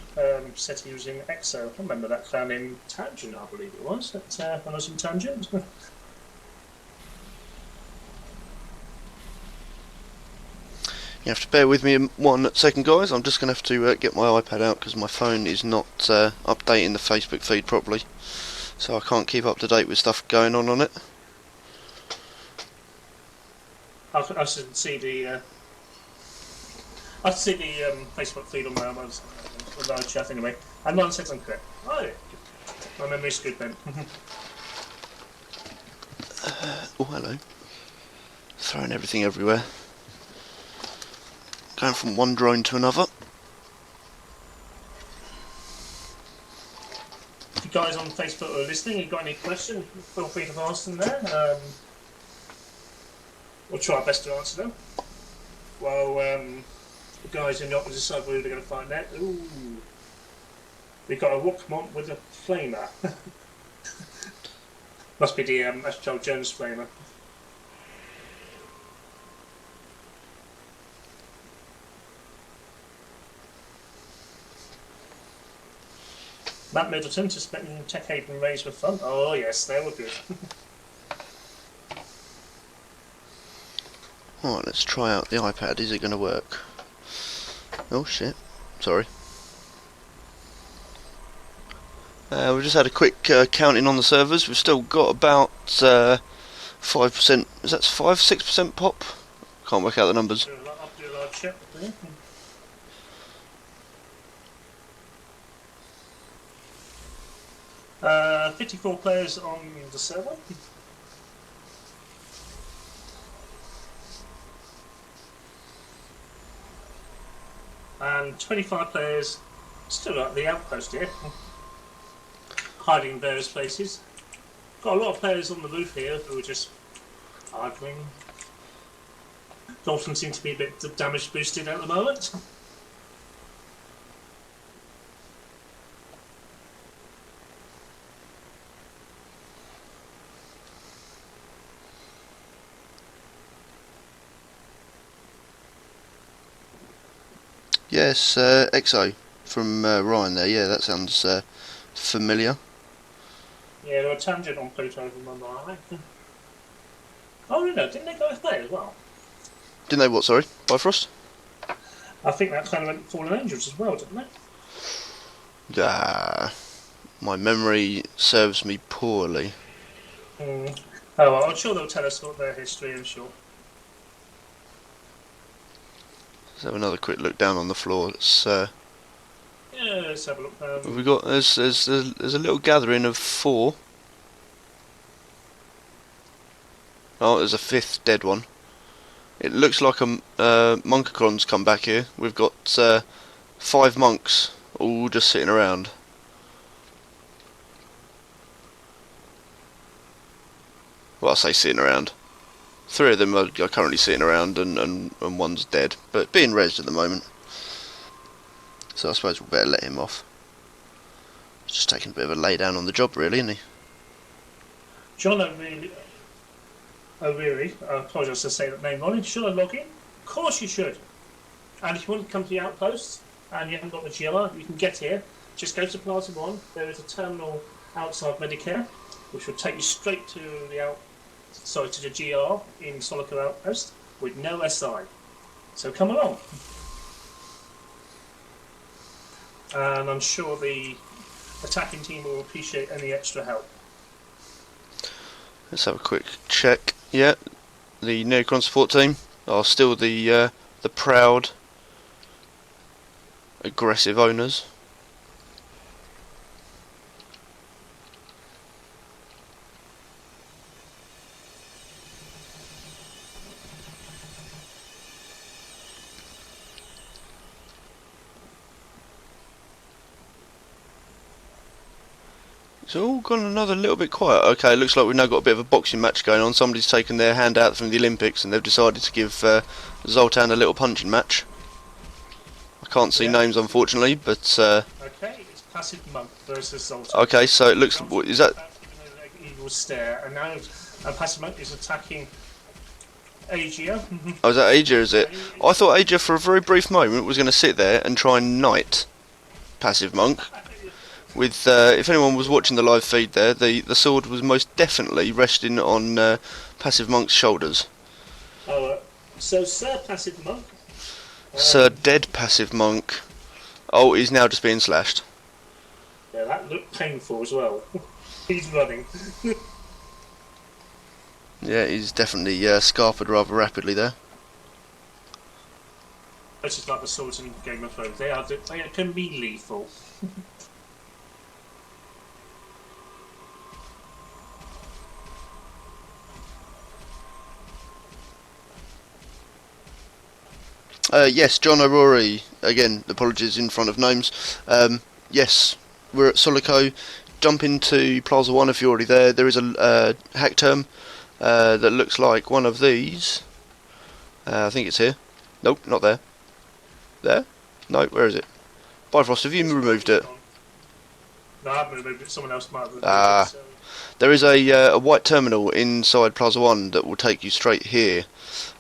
said he was in Exo. I remember that clan in Tangent, I believe it was, when I was in Tangent. You have to bear with me 1 second, guys. I'm just going to have to get my iPad out because my phone is not updating the Facebook feed properly, so I can't keep up to date with stuff going on it. I should see the Facebook feed on my live chat anyway. And Ryan said I'm correct. Oh, yeah. My memory's good then. Oh, hello. Throwing everything everywhere. Going from one drone to another. If you guys on Facebook are listening, you've got any questions, feel free to ask them there. We'll try our best to answer them. Well, the guys in the opposite side are going to find out. Ooh, we've got a Rookmont with a flamer. Must be the Ashton Jones flamer. Matt Middleton suspecting Tech Haven raids were fun. Oh yes, they were good. Alright, let's try out the iPad. Is it going to work? Oh shit. Sorry. We've just had a quick counting on the servers. We've still got about 5%. Is that 5-6% pop? Can't work out the numbers. I'll do a live check. 54 players on the server. And 25 players still at the outpost here, hiding in various places. Got a lot of players on the roof here who are just arguing. Dolphin seems to be a bit damage boosted at the moment. Yes, XO from Ryan there. Yeah, that sounds familiar. Yeah, there were Tangent on Pluto, if I remember right. Oh, no, didn't they go FA as well? Didn't they what, sorry? Bifrost? I think that kind of went Fallen Angels as well, didn't they? My memory serves me poorly. Oh, well, I'm sure they'll tell us what their history, I'm sure. Let's have another quick look down on the floor. Let's, yeah, let's have a look. we got there's a little gathering of 4. Oh, there's a 5th dead one. It looks like a Monkacron's come back here. We've got 5 monks all just sitting around. Well, I say sitting around. 3 of them are currently sitting around and one's dead, but being rezzed at the moment. So I suppose we'll better let him off. He's just taking a bit of a lay down on the job, really, isn't he? John O'Reilly, I apologise to say that name wrong. Should I log in? Of course you should. And if you want to come to the outpost and you haven't got the GR, you can get here. Just go to Plaza 1. There is a terminal outside Medicare, which will take you straight to the to the GR in Soliko Outpost with no SI. So come along. And I'm sure the attacking team will appreciate any extra help. Let's have a quick check. Yeah, the Neocron support team are still the proud, aggressive owners. It's all gone another little bit quiet. Okay, looks like we've now got a bit of a boxing match going on. Somebody's taken their hand out from the Olympics and they've decided to give Zoltan a little punching match. I can't see Yeah. names unfortunately, but Okay, it's Passive Monk versus Zoltan. okay. So it looks. Is that? About to give him an evil stare, and now Passive Monk is attacking Asia. Oh, is that Aja? Is it? I thought Aja for a very brief moment was going to sit there and try and knight Passive Monk. With if anyone was watching the live feed there, the sword was most definitely resting on Passive Monk's shoulders. So Sir Passive Monk. Sir Dead Passive Monk. Oh, he's now just being slashed. Yeah, that looked painful as well. He's running. Yeah, he's definitely scarpered rather rapidly there. It's just like the swords in Game of Thrones. They can be lethal. Yes, John O'Rourke. Again, apologies in front of names. Yes, we're at Soliko. Jump into Plaza 1 if you're already there. There is a hack term that looks like one of these. I think it's here. Nope, not there. There? No, where is it? Bifrost, have you removed it? No, I haven't removed it. Someone else might have removed Ah. it. So. There is a white terminal inside Plaza 1 that will take you straight here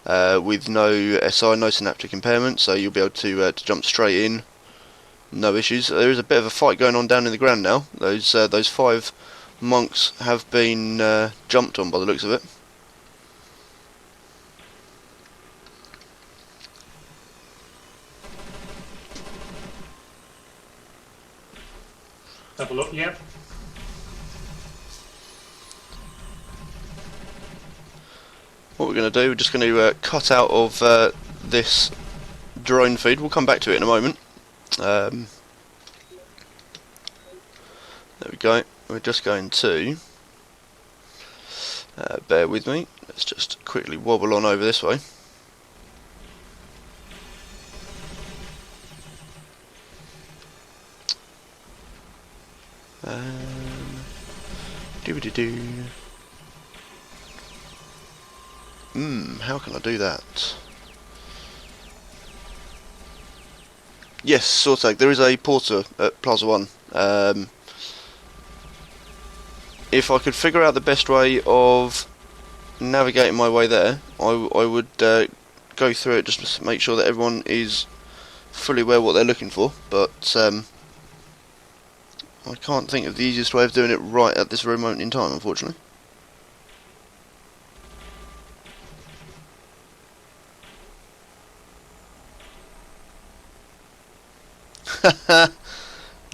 with no SI, no synaptic impairment, so you'll be able to jump straight in. No issues. There is a bit of a fight going on down in the ground now. Those 5 monks have been jumped on by the looks of it. Have a look. Yep. What we're going to do, we're just going to cut out of this drone feed. We'll come back to it in a moment. There we go. We're just going to bear with me. Let's just quickly wobble on over this way. Doo-doo-doo. How can I do that? Yes, sort of. There is a porter at Plaza 1. If I could figure out the best way of navigating my way there, I would go through it just to make sure that everyone is fully aware what they're looking for, but I can't think of the easiest way of doing it right at this very moment in time, unfortunately.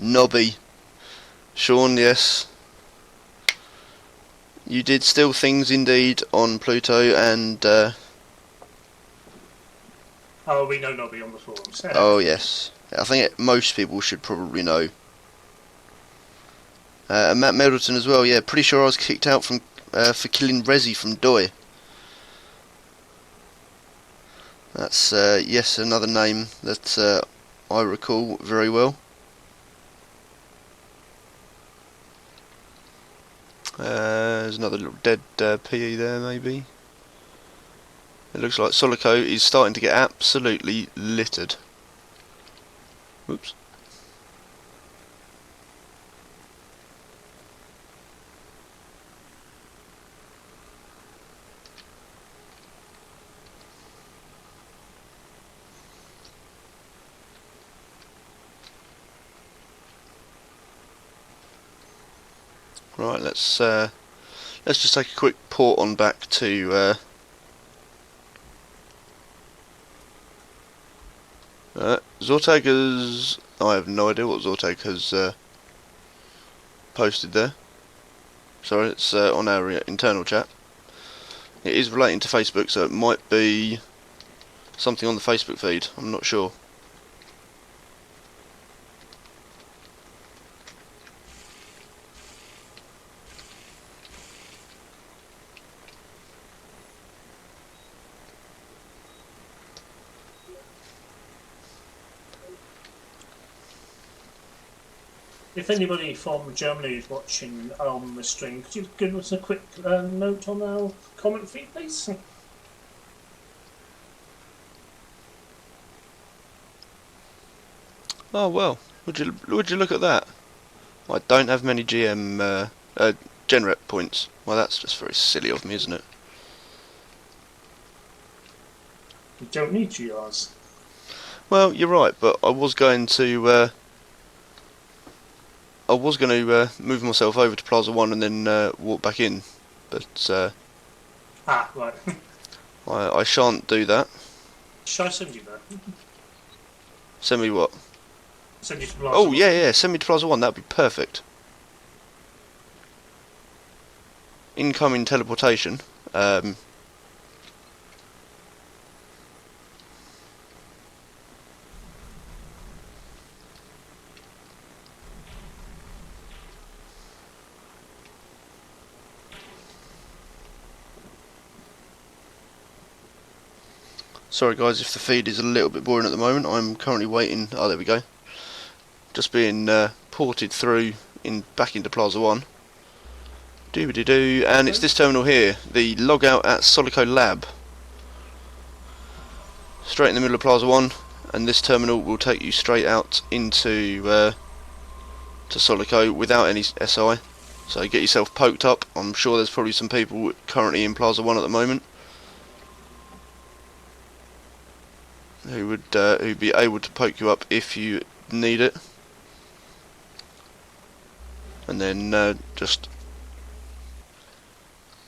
Nobby. Sean, yes. You did steal things indeed on Pluto and Oh, we know Nobby on the forums. oh yes. I think most people should probably know. And Matt Middleton as well, yeah, pretty sure I was kicked out from for killing Resi from Doi. That's yes, another name that I recall very well. There's another little dead PE there, maybe. It looks like Soliko is starting to get absolutely littered. Whoops. Right, let's just take a quick port on back to Zortag has. I have no idea what Zortag has posted there. Sorry, it's on our internal chat. It is relating to Facebook, so it might be something on the Facebook feed. I'm not sure. If anybody from Germany is watching the stream, could you give us a quick note on our comment feed, please? Oh well, would you look at that? I don't have many GM Genrep points. Well, that's just very silly of me, isn't it? You don't need GRs. Well, you're right, but I was going to move myself over to Plaza One and then walk back in, but Ah, right. I shan't do that. Shall I send you that? Send me what? Send you to Plaza Oh One. yeah, send me to Plaza One. That'd be perfect. Incoming teleportation. Sorry guys if the feed is a little bit boring at the moment. I'm currently waiting. Oh, there we go. Just being ported through back into Plaza One. Doobity-doo, and it's this terminal here, the logout at Soliko Lab. Straight in the middle of Plaza One, and this terminal will take you straight out into to Soliko without any SI. So get yourself poked up. I'm sure there's probably some people currently in Plaza One at the moment who'd be able to poke you up if you need it. And then just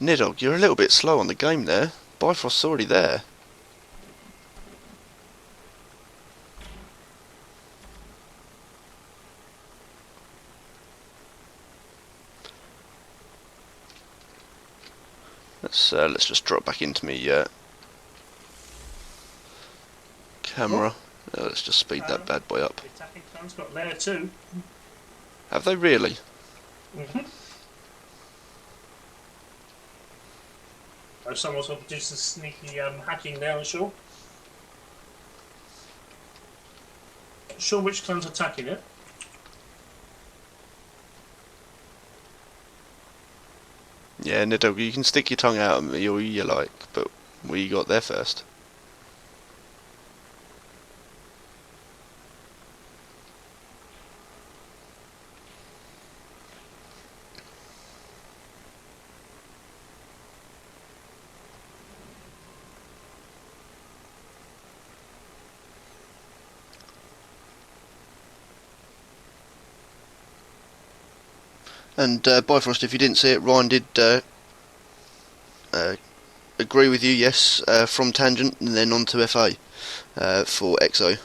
Nidog, you're a little bit slow on the game there. Bifrost's already there. Let's just drop back into me camera. Let's just speed that bad boy up. The attacking clan's got layer 2. Have they really? Mm-hmm. Oh, someone's going to do some sneaky hacking there, I'm sure. Not sure which clan's attacking it. Yeah, Nidog, you can stick your tongue out at me all you like, but we got there first. And Bifrost, if you didn't see it, Ryan did agree with you, yes, from Tangent and then on to FA for EXO.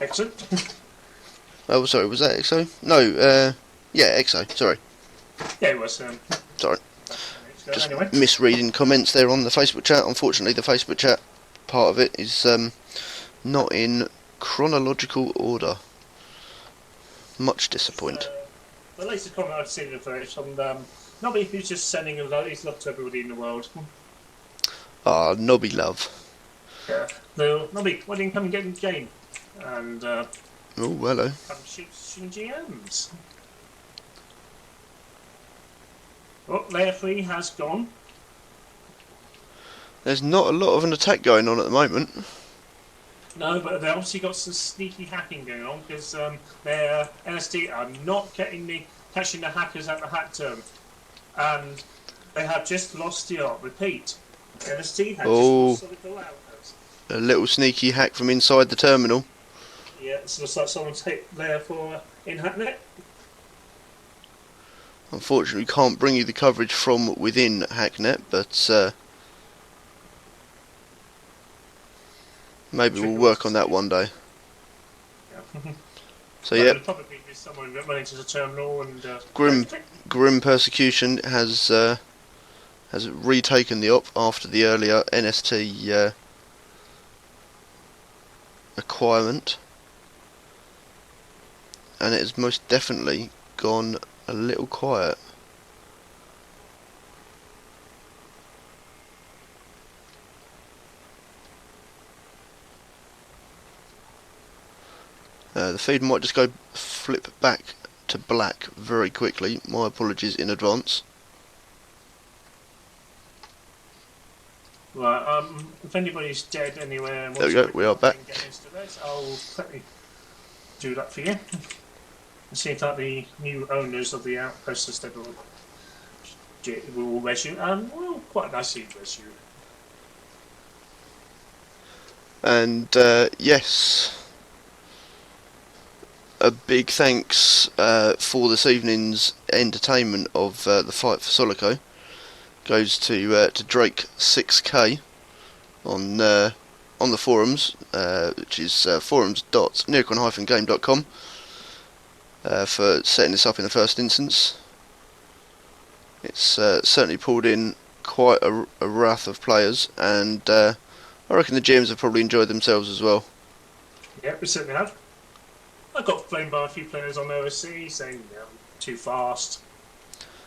Excellent. Oh, sorry, was that EXO? No, yeah, EXO, sorry. Yeah, it was. Sorry. Just Anyway. misreading comments there on the Facebook chat. Unfortunately, the Facebook chat part of it is not in chronological order. Much disappoint. The latest comment I've seen of it from Nobby, who's just sending his love to everybody in the world. Ah, Nobby love. Yeah. So, Nobby, why didn't you come and get in the game? And Oh, hello. come shoot some GMs. Oh, layer 3 has gone. There's not a lot of an attack going on at the moment. No, but they've obviously got some sneaky hacking going on because their NST are not catching the hackers at the hack turn, and they have just lost the art. Repeat, NST have just lost Soliko outpost. A little sneaky hack from inside the terminal. Yeah, so looks like someone's hit there for in Hacknet. Unfortunately, we can't bring you the coverage from within Hacknet, but maybe we'll work on that one day. Yeah. So yeah, probably be someone running to the terminal and Grim Persecution has retaken the op after the earlier NST acquirement, and it has most definitely gone a little quiet. The feed might just go flip back to black very quickly. My apologies in advance. Right, if anybody's dead anywhere and There we wants go, to we are back. get into this, I'll quickly do that for you. It seems like the new owners of the outpost instead will res you, and well, quite nicely res you. And yes, a big thanks for this evening's entertainment of the fight for Soliko goes to Drake 6K on the forums, which is forums.neocron-game.com, for setting this up in the first instance. It's certainly pulled in quite a wrath of players, and I reckon the GMs have probably enjoyed themselves as well. Yeah, we certainly have. I got flamed by a few players on OSC saying too fast,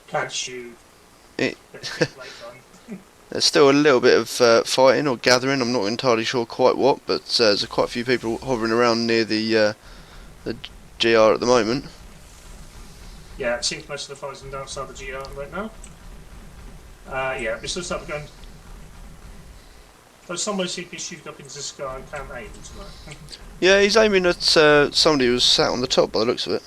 can't shoot. There's still a little bit of fighting or gathering. I'm not entirely sure quite what, but there's quite a few people hovering around near the GR at the moment. Yeah, it seems most of the fights are outside the GR right now. Yeah, we still start going. Though somebody seems to be shooting up into the sky and can't aim tonight. Yeah, he's aiming at somebody who's sat on the top by the looks of it.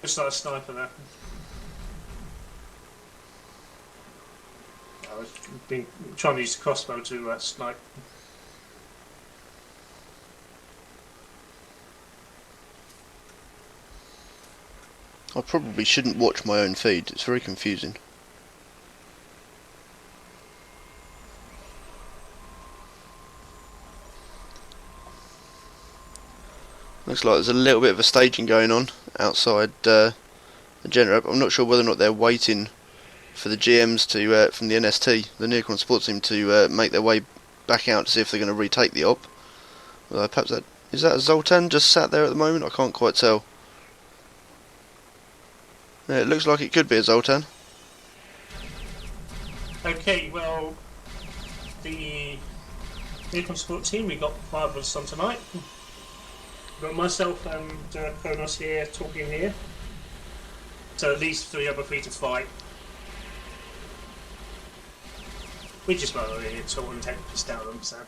Just like a sniper there. I've been trying to use the crossbow to snipe. I probably shouldn't watch my own feed. It's very confusing. Looks like there's a little bit of a staging going on outside the generator. I'm not sure whether or not they're waiting for the GMs to from the NST, the Neocron support team, to make their way back out to see if they're going to retake the op. Perhaps that is that a Zoltan just sat there at the moment. I can't quite tell. Yeah, it looks like it could be a Zoltan. Okay, well, the Neocron support team, we got 5 of us on tonight. Got myself and Kronos here talking here. So at least 3 other free to fight. We just won't really talk and take the piss out of them, so.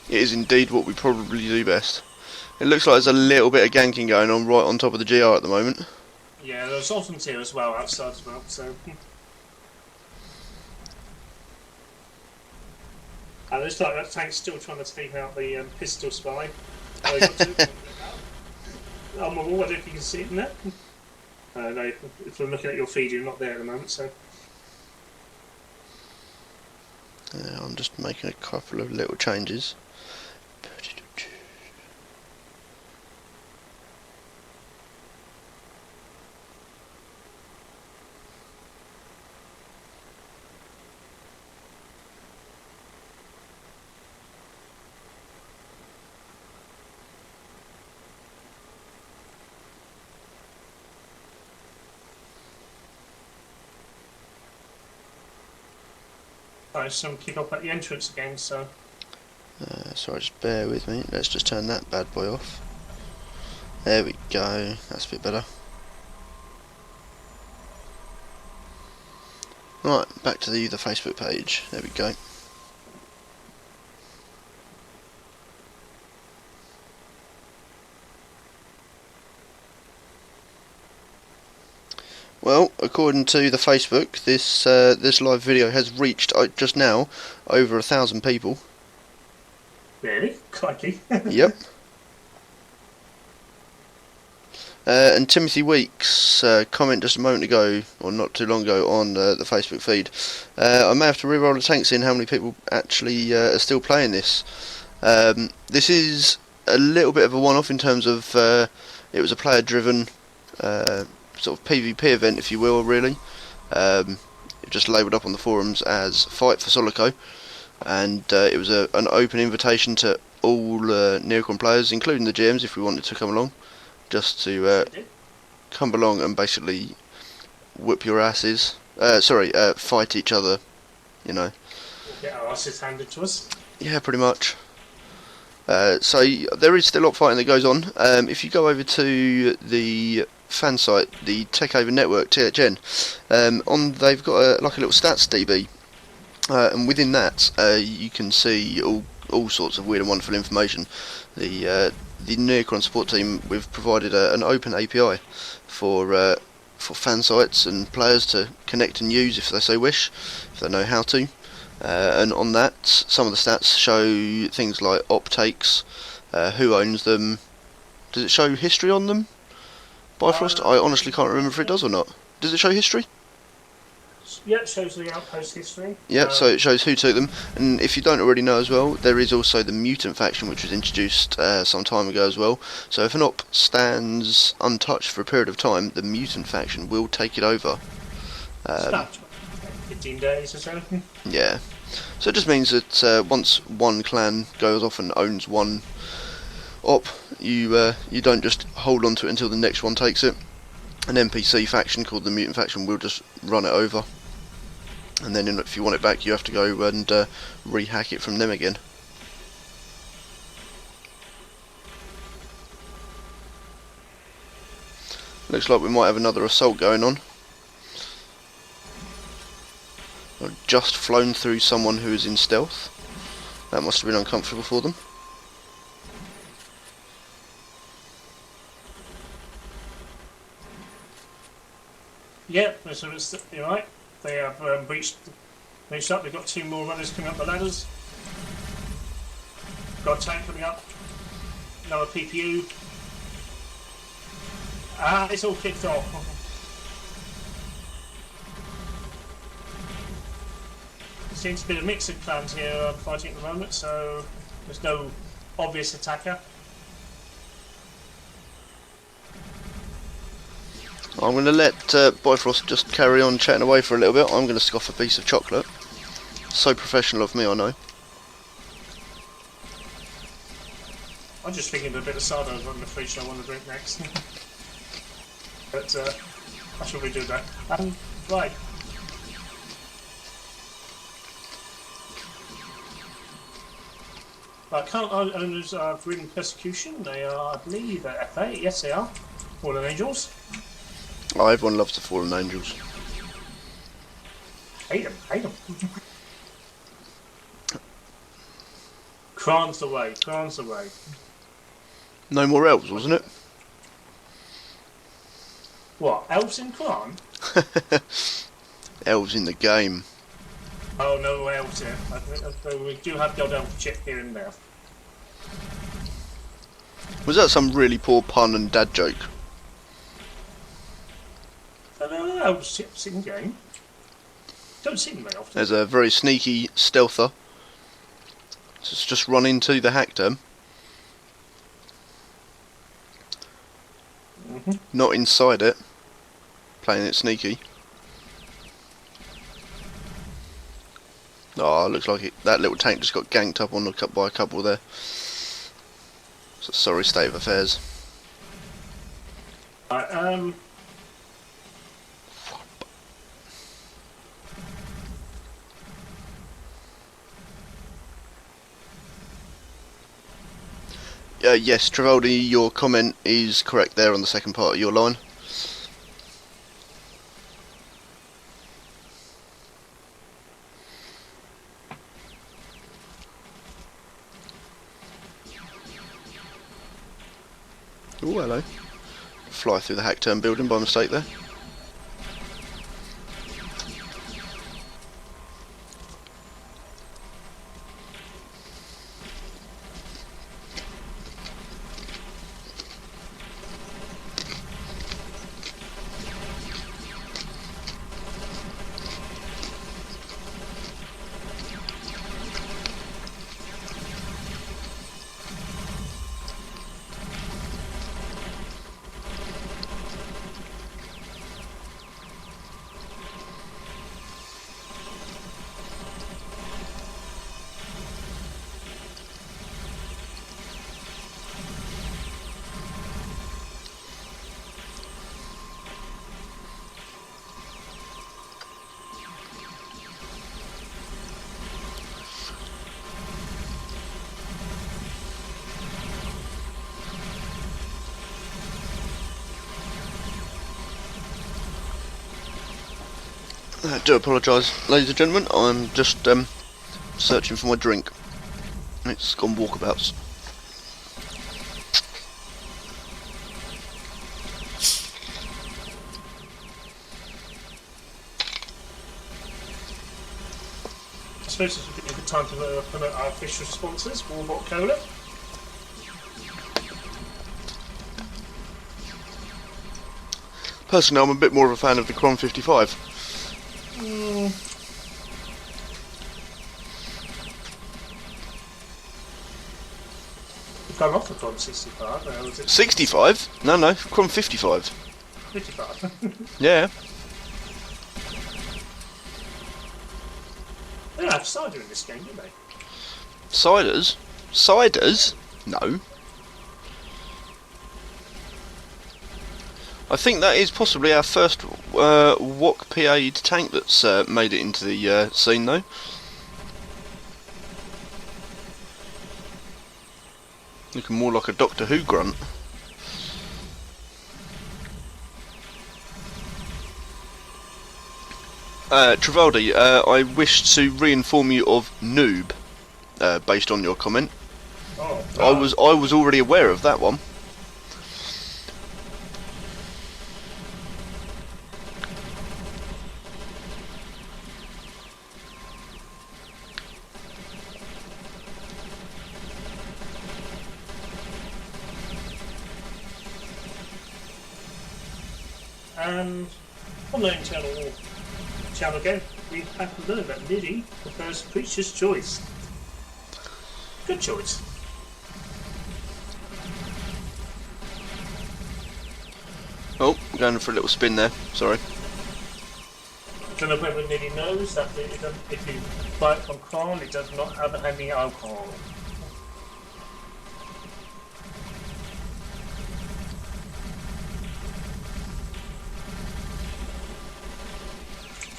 It is indeed what we probably do best. It looks like there's a little bit of ganking going on right on top of the GR at the moment. Yeah, there's Sultans here as well, outside as well, so. And it looks like that tank's still trying to take out the pistol spy. Oh, got to, I wonder if you can see it in there. No, if I'm looking at your feed, you're not there at the moment, so. I'm just making a couple of little changes. Right, some kick off at the entrance again, so. Sorry, just bear with me. Let's just turn that bad boy off. There we go. That's a bit better. Right, back to the Facebook page. There we go. Well, according to the Facebook, this live video has reached just now over 1,000 people. Really? Crikey. Yep. And Timothy Weeks' comment just a moment ago, or not too long ago, on the Facebook feed. I may have to re-roll the tanks in how many people actually are still playing this. This is a little bit of a one-off in terms of it was a player-driven sort of PvP event, if you will, really. It just labelled up on the forums as Fight for Soliko, and it was an open invitation to all Neocron players, including the GMs, if we wanted to come along, just to Yes, it did. come along and basically whip your asses. Fight each other. You know. We'll get our asses handed to us. Yeah, pretty much. So there is still a lot of fighting that goes on. If you go over to the fan site, the Takeover Network (THN), they've got like a little stats DB, and within that you can see all sorts of weird and wonderful information. The Neocron support team, we've provided an open API for fan sites and players to connect and use if they so wish, if they know how to. And on that, some of the stats show things like optakes, who owns them. Does it show history on them? Bifrost? I honestly can't remember if it does or not. Does it show history? Yeah, it shows the outpost history. Yeah, so it shows who took them. And if you don't already know as well, there is also the mutant faction, which was introduced some time ago as well. So if an op stands untouched for a period of time, the mutant faction will take it over. About 15 days or so. Yeah. So it just means that once one clan goes off and owns one op, you don't just hold on to it until the next one takes it. An NPC faction called the mutant faction will just run it over, and then if you want it back, you have to go and rehack it from them again. Looks like we might have another assault going on. I've just flown through someone who is in stealth. That must have been uncomfortable for them. Yeah, so you're right. They have breached up. They've got 2 more runners coming up the ladders. Got a tank coming up. Another PPU. It's all kicked off. Seems to be a mix of clans here fighting at the moment, so there's no obvious attacker. I'm going to let Bifrost just carry on chatting away for a little bit. I'm going to scoff a piece of chocolate. So professional of me, I know. I'm just thinking of a bit of cider on the fridge I want to drink next. But I shall redo that. Right. Current owners are in persecution. They are, I believe, FA. Yes, they are. Fallen Angels. Oh, everyone loves the Fallen Angels. Hate them. Kran's the way. No more elves, wasn't it? What, elves in Kran? Elves in the game. Oh, no elves here. We do have the odd elf chip here and there. Was that some really poor pun and dad joke? Elves chips in game. Don't see them very often. There's a very sneaky stealther. So it's just run into the hack term. Not inside it. Playing it sneaky. Oh, looks like that little tank just got ganked up on by a couple there. It's a sorry state of affairs. Right, yes, Travoldi, your comment is correct there on the second part of your line. Oh, hello. Fly through the hack turn building by mistake there. I do apologise, ladies and gentlemen. I'm just searching for my drink. It's gone walkabouts. I suppose this would be a good time to promote our official sponsors, Warbot Cola. Personally, I'm a bit more of a fan of the Cron 55. We've gone off the Cron 65, now is it 65? No, Cron 55. 55? Yeah. They don't have cider in this game, do they? Ciders? Ciders? No. I think that is possibly our first WOC PA'd tank that's made it into the scene, though. Looking more like a Doctor Who grunt. Travaldi, I wish to re-inform you of noob, based on your comment. Oh, I was already aware of that one. And on the internal channel again, we have to learn that Niddy prefers Preacher's Choice. Good choice. Oh, I'm going for a little spin there. Sorry. I don't know whether Niddy knows that if you buy it from Kron, it does not have any alcohol.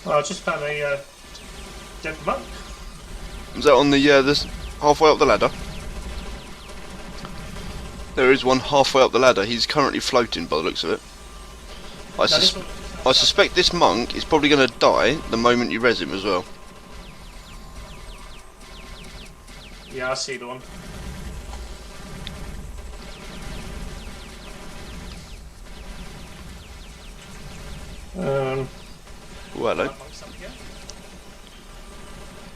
Well, I just found a dead monk. Is that on the this halfway up the ladder? There is one halfway up the ladder. He's currently floating by the looks of it. I suspect this monk is probably going to die the moment you res him as well. Yeah, I see the one. Oh, hello. That monk's up again.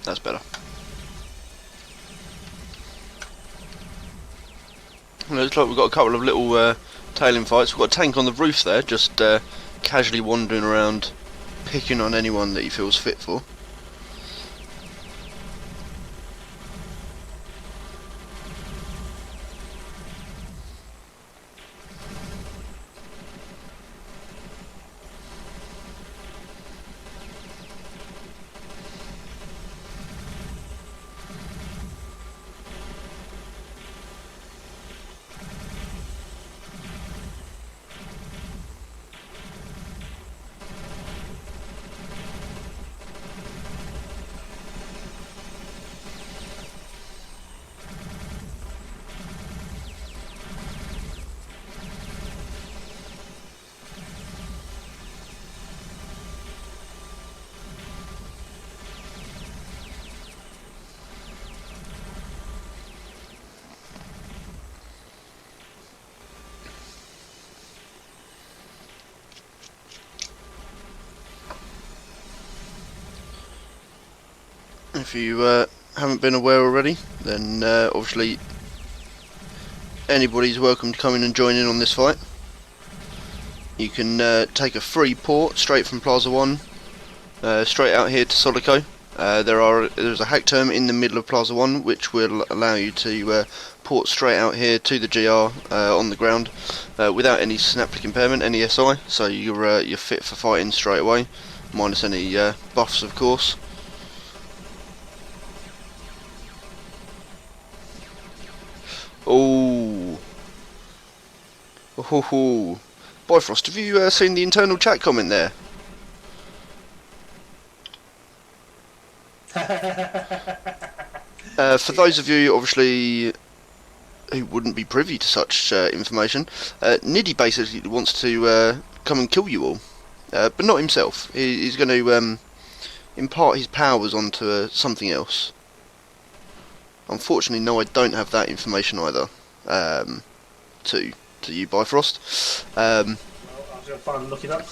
That's better. Looks like we've got a couple of little tailing fights. We've got a tank on the roof there, just casually wandering around, picking on anyone that he feels fit for. If you haven't been aware already, then obviously anybody's welcome to come in and join in on this fight. You can take a free port straight from Plaza 1, straight out here to Soliko. There's a hack term in the middle of Plaza 1 which will allow you to port straight out here to the GR on the ground without any synaptic impairment, any SI, so you're fit for fighting straight away, minus any buffs of course. Oh, oh, Bifrost, have you seen the internal chat comment there? For those of you, obviously, who wouldn't be privy to such information, Niddy basically wants to come and kill you all, but not himself. He's going to impart his powers onto something else. Unfortunately, no, I don't have that information either. To you, Bifrost. Well, I'll just find and look it up.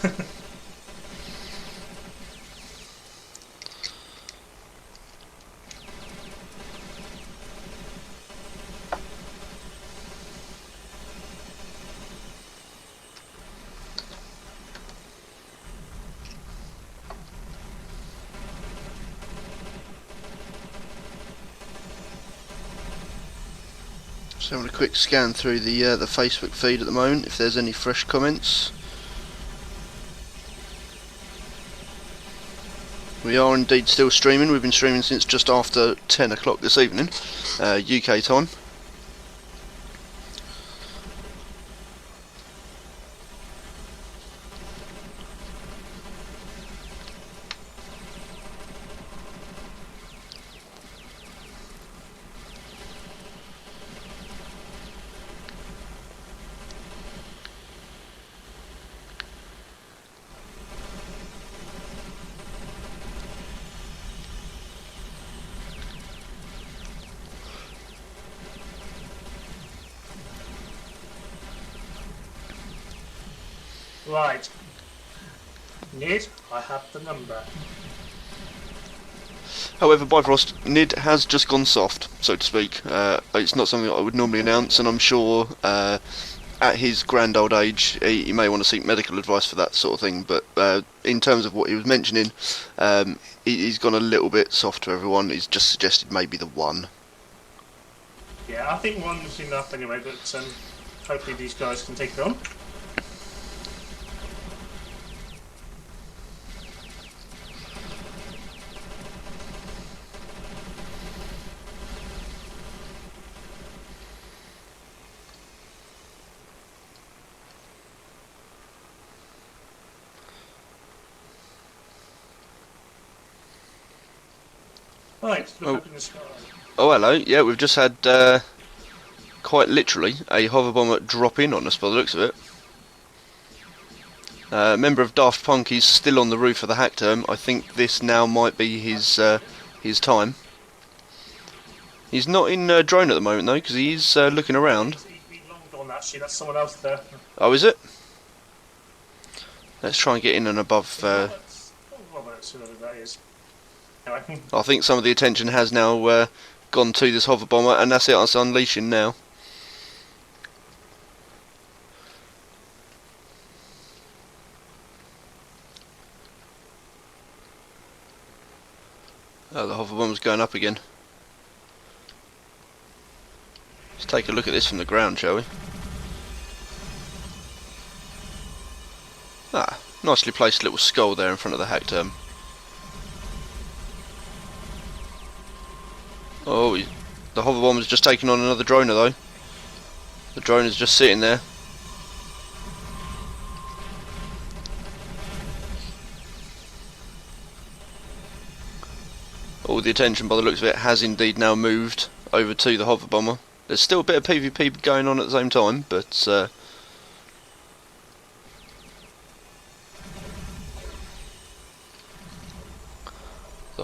Just having a quick scan through the Facebook feed at the moment, if there's any fresh comments. We are indeed still streaming. We've been streaming since just after 10 o'clock this evening, UK time. Right. Ned, I have the number. However, Bifrost, Nid has just gone soft, so to speak. It's not something that I would normally announce, and I'm sure at his grand old age he may want to seek medical advice for that sort of thing, but in terms of what he was mentioning, he's gone a little bit soft to everyone. He's just suggested maybe the 1. Yeah, I think 1's enough anyway, but hopefully these guys can take it on. Right, look up in the sky. Oh, hello. Yeah, we've just had, quite literally, a hover bomber drop in on us by the looks of it. A member of Daft Punk is still on the roof of the hack term. I think this now might be his time. He's not in drone at the moment though, because he's looking around. He longed on that shit, that's someone else there. Oh, is it? Let's try and get in and above. Roberts, whoever that is. Anyway. I think some of the attention has now gone to this hover bomber, and that's it. It's unleashing now. Oh, the hover bomber's going up again. Let's take a look at this from the ground, shall we? Ah, nicely placed little skull there in front of the hack term. Oh, the hover bomber's just taken on another droner though. The droner's just sitting there. All the attention, by the looks of it, has indeed now moved over to the hover bomber. There's still a bit of PvP going on at the same time, but the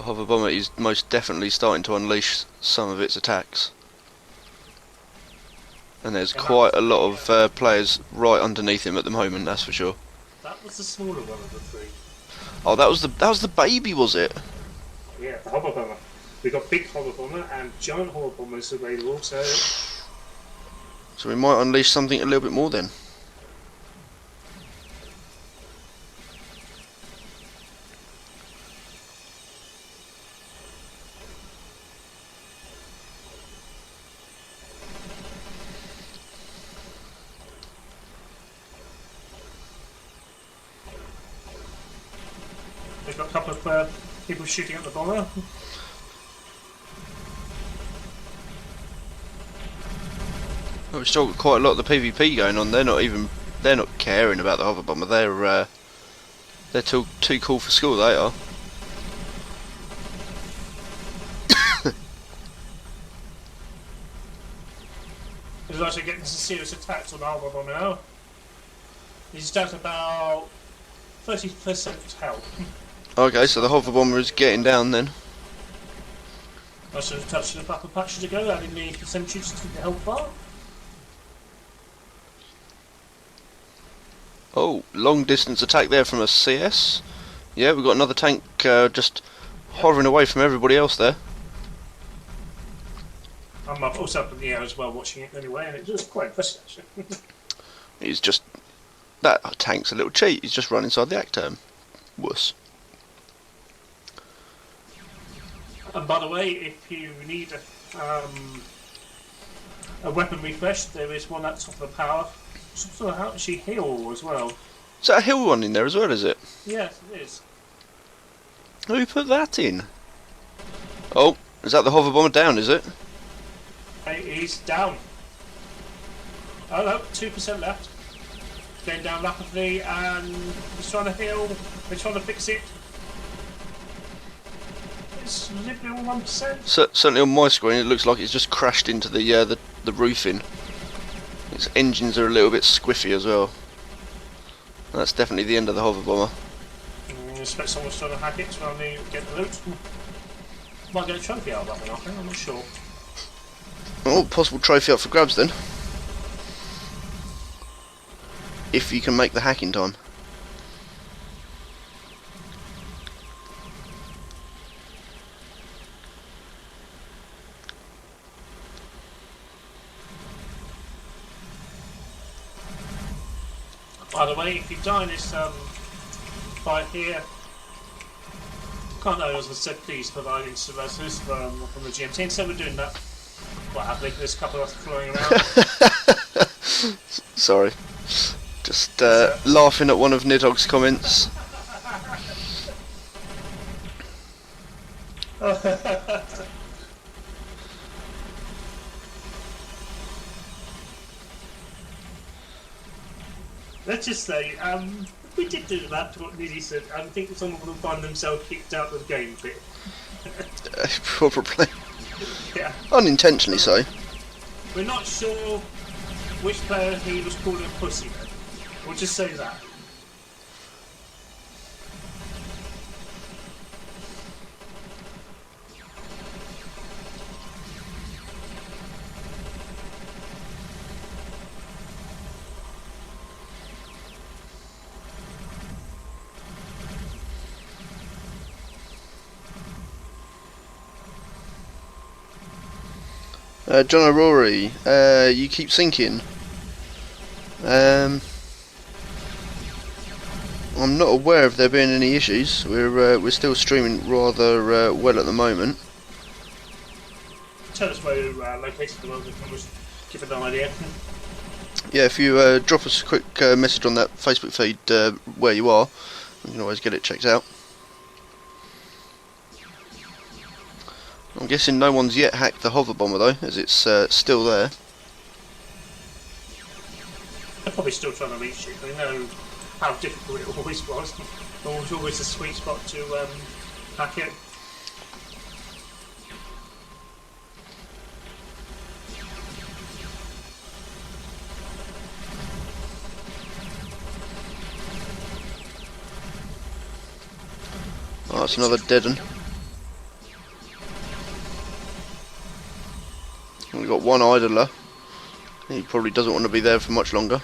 hover bomber is most definitely starting to unleash some of its attacks. And there's quite a lot of players right underneath him at the moment, that's for sure. That was the smaller one of the 3. Oh, that was the baby, was it? Yeah, the hover bomber. We've got big hover bomber and giant hover bombers available, so... So we might unleash something a little bit more then. We've got a couple of people shooting at the bomber. Oh, we've still got quite a lot of the PvP going on. They're not caring about the hover bomber. They're too cool for school. They are. He's actually getting some serious attacks on the hover bomber now. He's down to about 30% health. Okay, so the hover bomber is getting down then. I should have touched it a couple of patches ago, adding the percentages to the health bar. Oh, long distance attack there from a CS. Yeah, we've got another tank just hovering away from everybody else there. I'm also up in the air as well, watching it anyway, and it was quite impressive actually. He's just... That tank's a little cheat, he's just run inside the act term. Wuss. And by the way, if you need a weapon refresh, there is one at top of the power. Sort of actually heal as well. Is that a hill one in there as well, is it? Yes, it is. Who put that in? Oh, is that the hover bomber down, is it? He's down. Oh no, 2% left. Going down rapidly, and he's trying to heal. They're trying to fix it. It's literally 1%. Certainly on my screen, it looks like it's just crashed into the roofing. Its engines are a little bit squiffy as well. That's definitely the end of the hover bomber. I expect someone's trying to hack it, trying to get the loot. Might get a trophy out of that one, I think. I'm not sure. Oh, possible trophy up for grabs then. If you can make the hack in time. By the way, if you die in this fight here, can't know, as I said, please provide instant resonance from the GMT. And so we're doing that quite happily. There's a couple of us flying around. Sorry. Just laughing at one of Nidhogg's comments. Let's just say, if we did do that, to what Niddy said, I think someone would find themselves kicked out of the game a bit. Probably. Yeah. Unintentionally so. We're not sure which player he was calling a pussy then. We'll just say that. John O'Rourke, you keep sinking. I'm not aware of there being any issues. We're still streaming rather well at the moment. Tell us where you're located in the world, if I was give an idea. Yeah, if you drop us a quick message on that Facebook feed where you are, we can always get it checked out. I'm guessing no one's yet hacked the hover bomber though, as it's still there. They're probably still trying to reach it. They know how difficult it always was. It was always a sweet spot to hack it. Oh, that's another dead one. We've got one idler. He probably doesn't want to be there for much longer.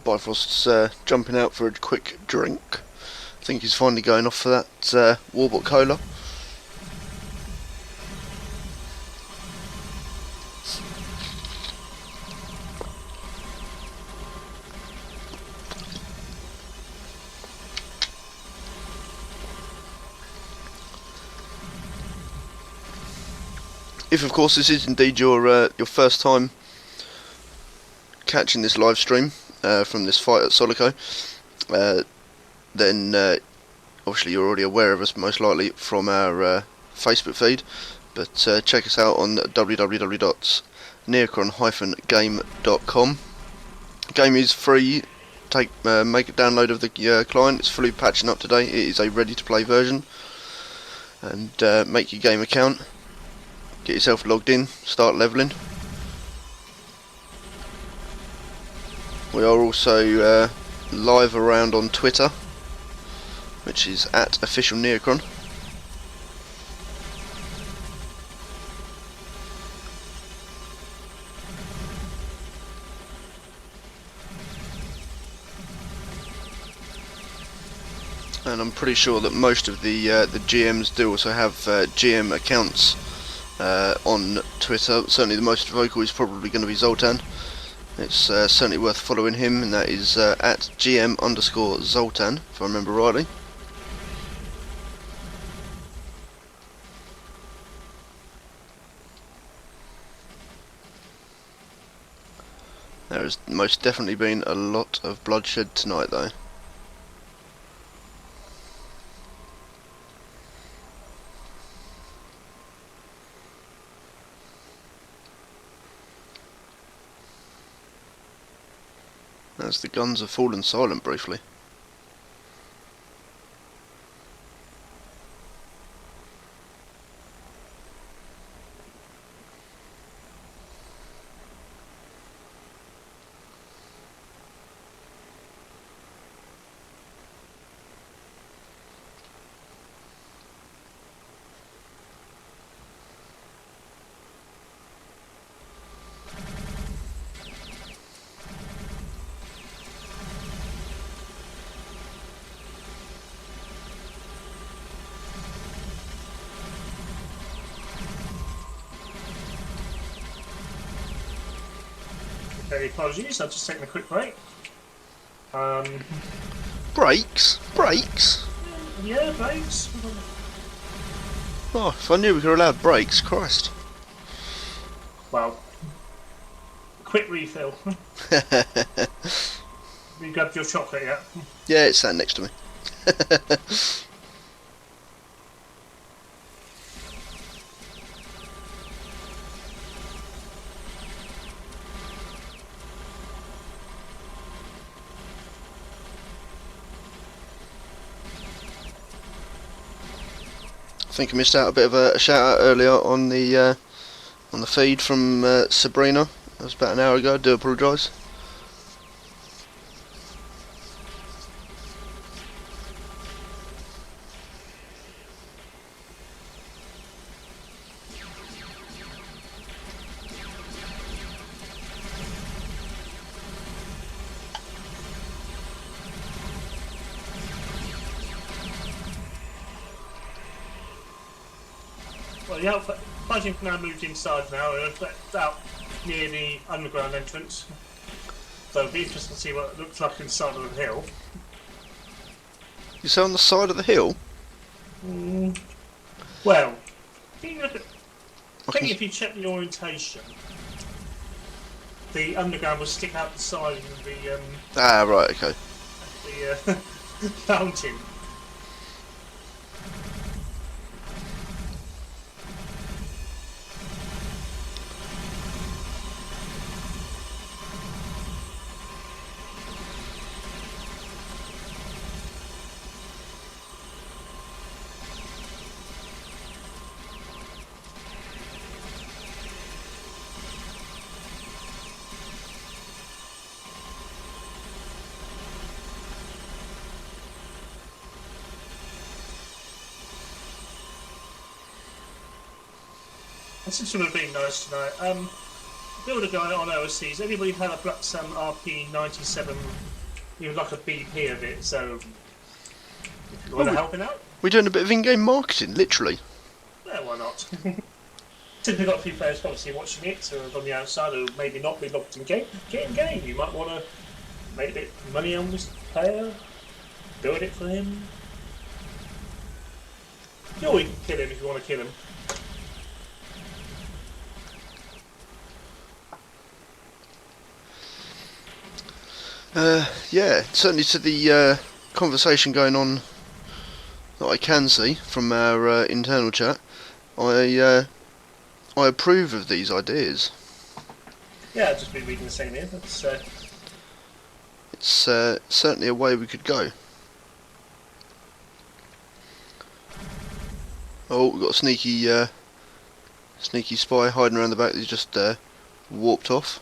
Bifrost's jumping out for a quick drink. I think he's finally going off for that Warbot Cola. If, of course, this is indeed your first time catching this live stream from this fight at Soliko, then obviously you're already aware of us most likely from our Facebook feed. But check us out on www.neocron-game.com. The game is free. Make a download of the client. It's fully patching up today. It is a ready-to-play version. And make your game account. Get yourself logged in, start leveling. We are also live around on Twitter, which is at official Neocron. And I'm pretty sure that most of the GMs do also have GM accounts on Twitter. Certainly the most vocal is probably going to be Zoltan. It's certainly worth following him, and that is at GM_Zoltan, if I remember rightly. There has most definitely been a lot of bloodshed tonight, though. As the guns have fallen silent briefly. Okay, apologies, I've just taken a quick break. Breaks? Breaks? Yeah, breaks. Oh, if I knew we were allowed breaks, Christ. Well, quick refill. You grabbed your chocolate yet? Yeah, it's sat next to me. I think I missed out a bit of a shout out earlier on the feed from Sabrina. That was about an hour ago. I do apologise. Well, the fighting's now moved inside now, out near the underground entrance. So it'll be interesting to see what it looks like inside of the hill. You say on the side of the hill? Well, I think if you check the orientation, the underground will stick out the side of the Ah, right, okay. the fountain. This is going to be nice tonight. build a guy on OSCs. Anybody had a Black Sun RP97? You would like a BP of it, so if you want to help it out, We're doing a bit of in-game marketing, literally. yeah, why not? Since we've got a few players obviously watching it, so on the outside who maybe not be locked in game, get in game. You might want to make a bit of money on this player, build it for him. Or you can kill him if you want to kill him. Yeah, certainly to the conversation going on that I can see from our internal chat, I approve of these ideas. Yeah, I've just been reading the same here. It's certainly a way we could go. Oh, we've got a sneaky spy hiding around the back. He's just warped off.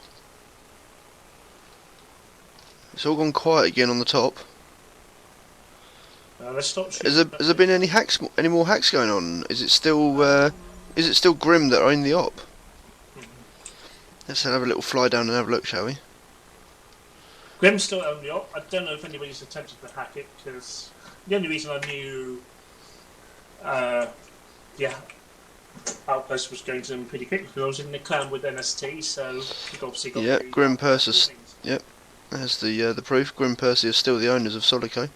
It's all gone quiet again on the top. let's stop Has there been any more hacks going on? Is it still Grim that are in the op? Let's have a little fly down and have a look, shall we? Grim's still on the op. I don't know if anybody's attempted to hack it, because the only reason I knew the outpost was going to them pretty quick because I was in the clan with NST, so you've obviously got Yeah, Grim Persis. Yep, there's the proof. Grim Percy are still the owners of Soliko.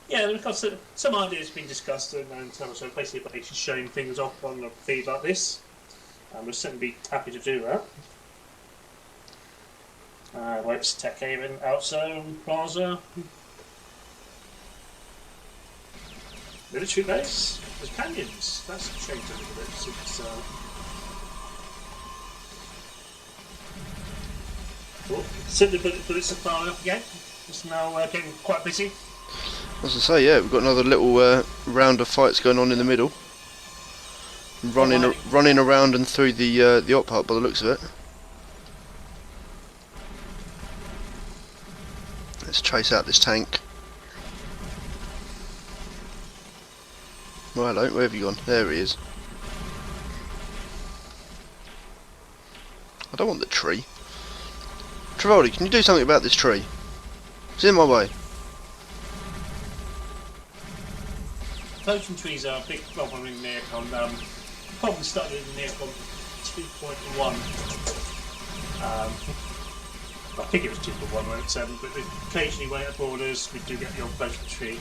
Yeah, because some ideas have been discussed in terms of basically showing things off on a feed like this. We'll certainly be happy to do that. It's Tech Haven, Outzone, Plaza. Military base. There's canyons. That's changed a little bit since. Simply bullets are firing up again. It's now getting quite busy. As I say, yeah, we've got another little round of fights going on in the middle. Running around and through the op hut by the looks of it. Let's chase out this tank. Well, hello, where have you gone? There he is. I don't want the tree. Travoldi, can you do something about this tree? It's in my way. Potion trees are a big problem in Neocron. Problem started in Neocron 2.1. I think it was 2.1.7, but occasionally when at borders we do get the odd potion tree.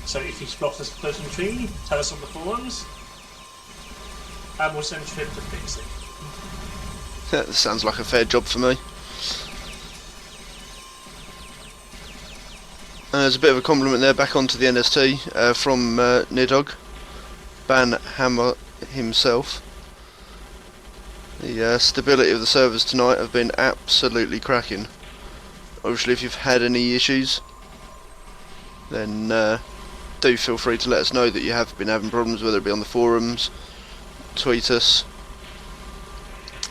So if you spot a potion tree, tell us on the forums, and we'll send a trip to fix it. That sounds like a fair job for me. There's a bit of a compliment there back onto the NST from Nidog, Ban Hammer himself. The stability of the servers tonight have been absolutely cracking. Obviously, if you've had any issues, then do feel free to let us know that you have been having problems, whether it be on the forums, tweet us,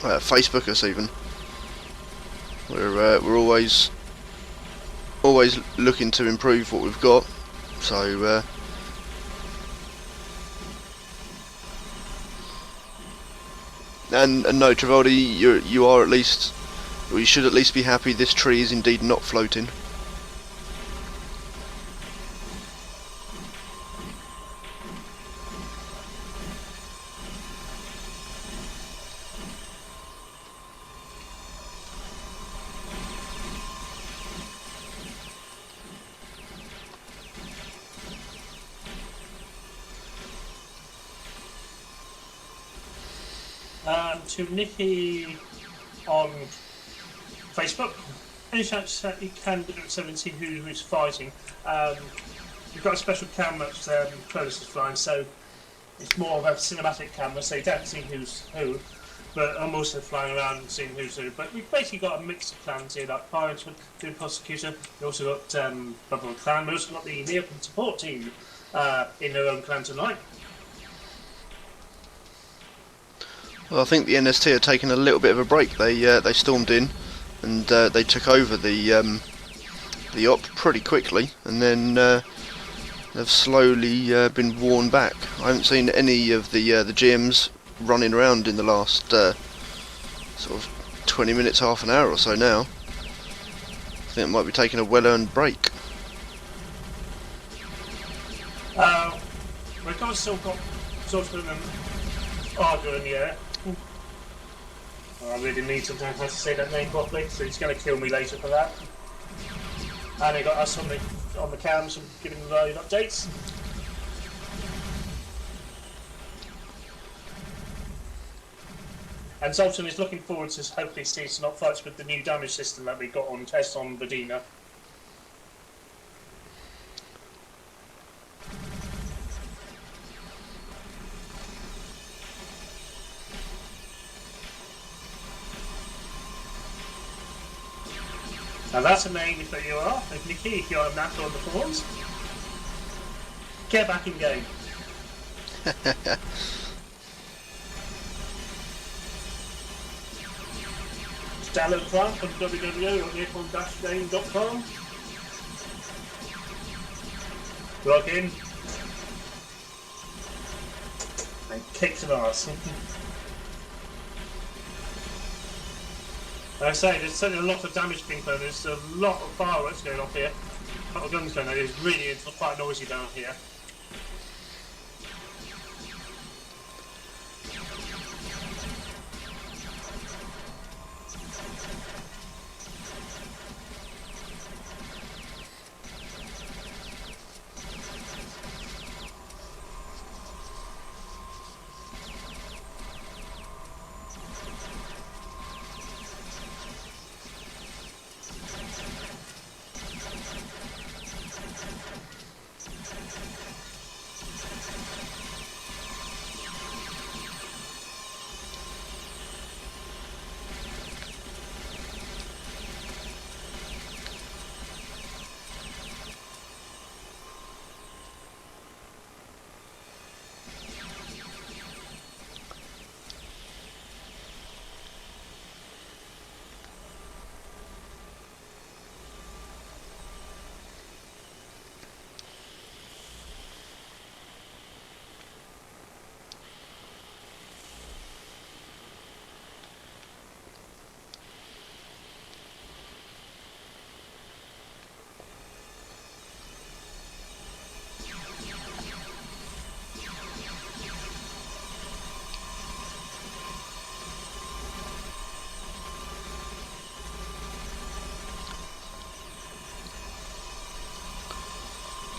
Facebook us even. We're always looking to improve what we've got, so and no, Travoldi, you are at least, or you should at least be happy this tree is indeed not floating. To Nicky on Facebook, any chance that you can do 17 who's fighting? We've got a special camera that Cronus is flying, so it's more of a cinematic camera, so you don't see who's who. But I'm also flying around and seeing who's who. But we've basically got a mix of clans here, like Fireman, doing Prosecutor. We've also got Bubble Clan. We've also got the Neocron support team in their own clan tonight. Well, I think the NST are taking a little bit of a break. They stormed in and they took over the the op pretty quickly, and then they've slowly been worn back. I haven't seen any of the GMs running around in the last sort of 20 minutes, half an hour or so now. I think it might be taking a well-earned break. We've got still got sort of an arguing in the air. I really need to know how to say that name properly, so he's going to kill me later for that. And they got us on the cams and giving them early updates. And Zoltan is looking forward to hopefully seeing some fights with the new damage system that we got on test on Vedina. Now that's a name if you are, and Nikki if you are natural on the forums. Get back in game. Download the file from www.neocron-game.com. Log in. And kick some ass. Like I say, there's certainly a lot of damage being done. There's a lot of fireworks going off here. A lot of guns going on. It's really quite noisy down here.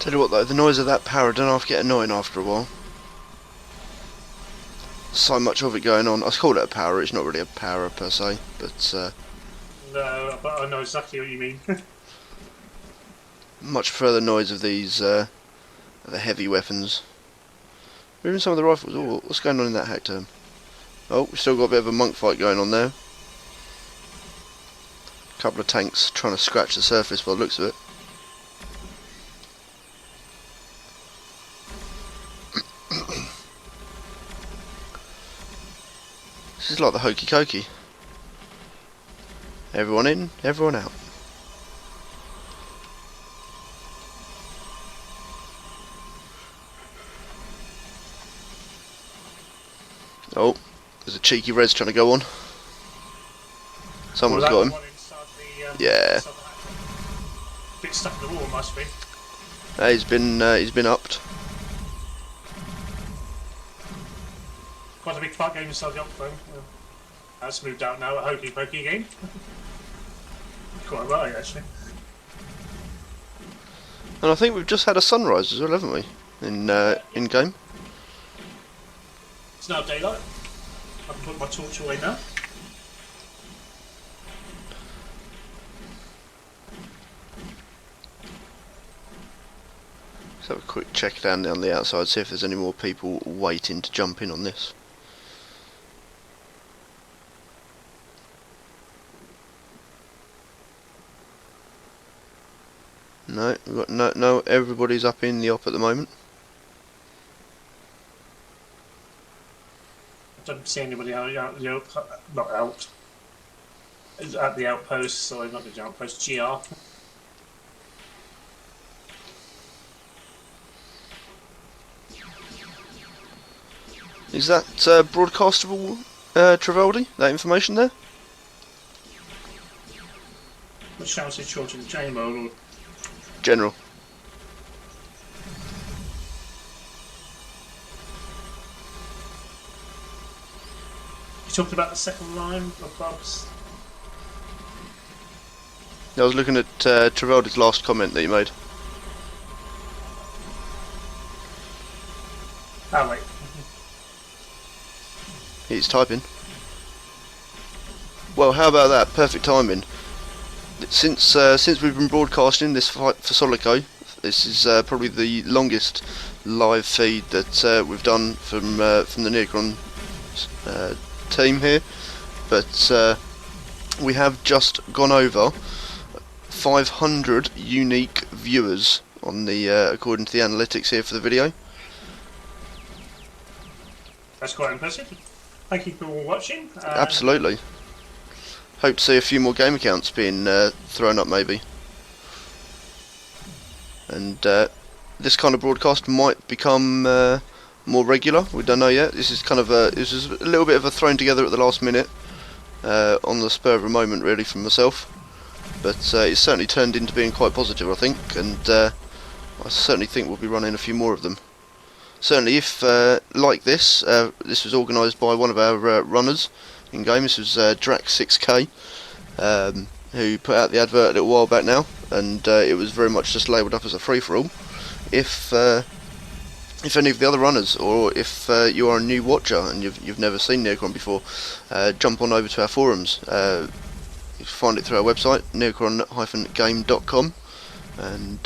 Tell you what though, the noise of that power don't have to get annoying after a while. So much of it going on. I call it a power, it's not really a power per se, but No, but I know exactly what you mean. much further noise of these the heavy weapons. Or even some of the rifles. Oh, what's going on in that hack term? Oh, we've still got a bit of a monk fight going on there. A couple of tanks trying to scratch the surface by the looks of it. This is like the hokey cokey. Everyone in, everyone out. Oh, there's a cheeky res trying to go on. Someone's got him. Yeah. Big stuff in the wall, must be. He's been upped. Quite a big fight game inside the up phone. That's moved out now. A hokey pokey game. Quite right, actually. And I think we've just had a sunrise as well, haven't we? In game. It's now daylight. I can put my torch away now. Let's have a quick check down the outside, see if there's any more people waiting to jump in on this. No, we've got no. Everybody's up in the op at the moment. I don't see anybody out not out. At the outpost, sorry, not the outpost, GR. Is that broadcastable, Travaldi? That information there? Which channel is short in J mode or General. you talking about the second line of bugs? I was looking at Travaldi's last comment that he made. Oh wait. He's typing. Well, how about that? Perfect timing. Since we've been broadcasting this fight for Soliko, this is probably the longest live feed that we've done from the Neocron team here. But we have just gone over 500 unique viewers on the according to the analytics here for the video. That's quite impressive. Thank you for watching. Absolutely. Hope to see a few more game accounts being thrown up maybe. And this kind of broadcast might become more regular. We don't know yet. This is kind of this is a little bit of a thrown together at the last minute, on the spur of a moment really from myself. But it's certainly turned into being quite positive, I think, and I certainly think we'll be running a few more of them. Certainly, if like this, this was organised by one of our runners in game. This was Drax6k, who put out the advert a little while back now, and it was very much just labelled up as a free-for-all. If any of the other runners, or if you are a new watcher and you've never seen Neocron before, jump on over to our forums. You can find it through our website, neocron-game.com, and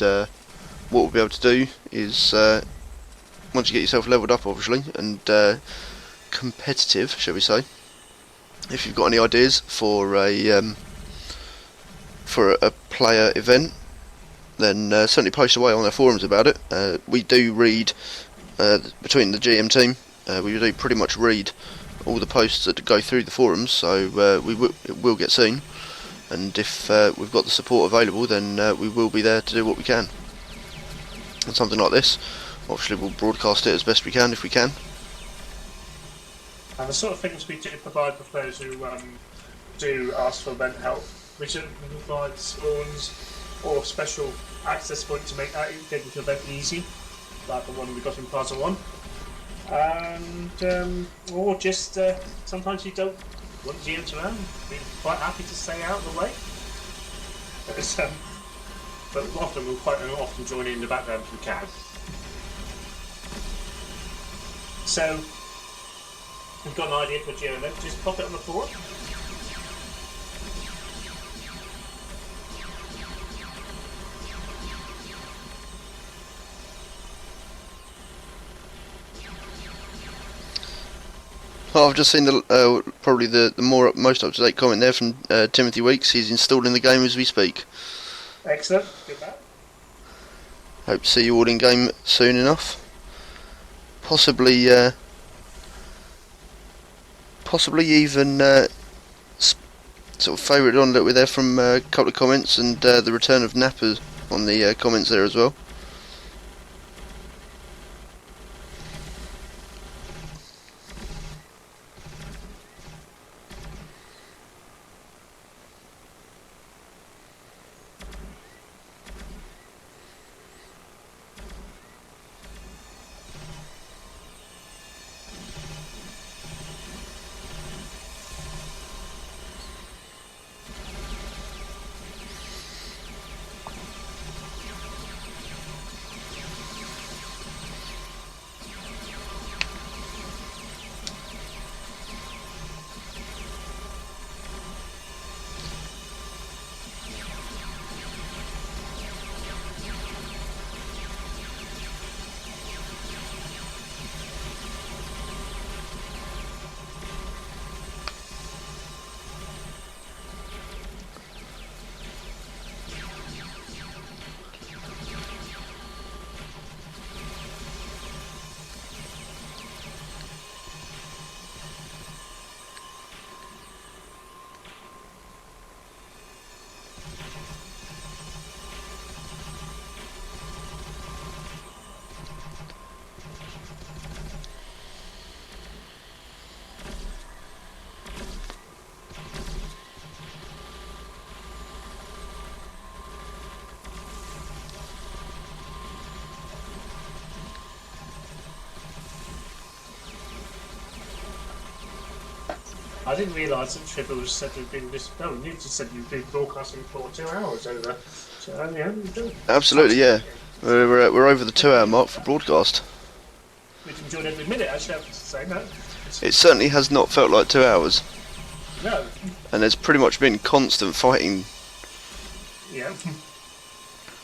what we'll be able to do is, once you get yourself levelled up obviously, and competitive, shall we say, if you've got any ideas for a player event, then certainly post away on our forums about it. We do read, between the GM team, we do pretty much read all the posts that go through the forums, so it will get seen, and if we've got the support available, then we will be there to do what we can. And something like this, obviously we'll broadcast it as best we can if we can. And the sort of things we do provide for players who do ask for event help, we certainly provide spawns or special access points to make getting to the event easy, like the one we got in Plaza 1. And or just sometimes you don't want GMs around, we're quite happy to stay out of the way. But often we'll quite often join in the background if we can. So, if you've got an idea for a GM event, just pop it on the forum. Oh, I've just seen the probably the most up to date comment there from Timothy Weeks. He's installing the game as we speak. Excellent, good man. Hope to see you all in game soon enough. Possibly even sort of favoured on a little bit there from a couple of comments, and the return of Nappers on the comments there as well. I didn't realise that Trevor was said to have been this. No, you just said you've been broadcasting for 2 hours over. So yeah, you do. Absolutely, yeah. We're over the 2 hour mark for broadcast. We've enjoyed every minute, actually, I have to say. No, It certainly has not felt like 2 hours. no. And there's pretty much been constant fighting. Yeah.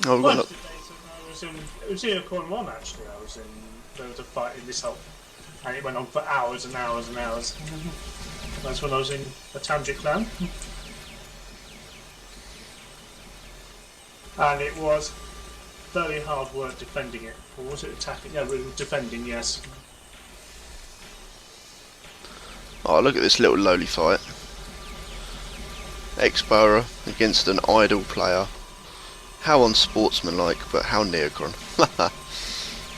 Oh, we've Well, got it was Neocron 1, actually. There was a fight in this hole. And it went on for hours and hours and hours. That's when I was in a Tangic clan. And it was very hard work defending it. Or was it attacking? Yeah, we were defending, yes. Oh, look at this little lowly fight. Ex-Borough against an idle player. How unsportsmanlike, but how Neocron.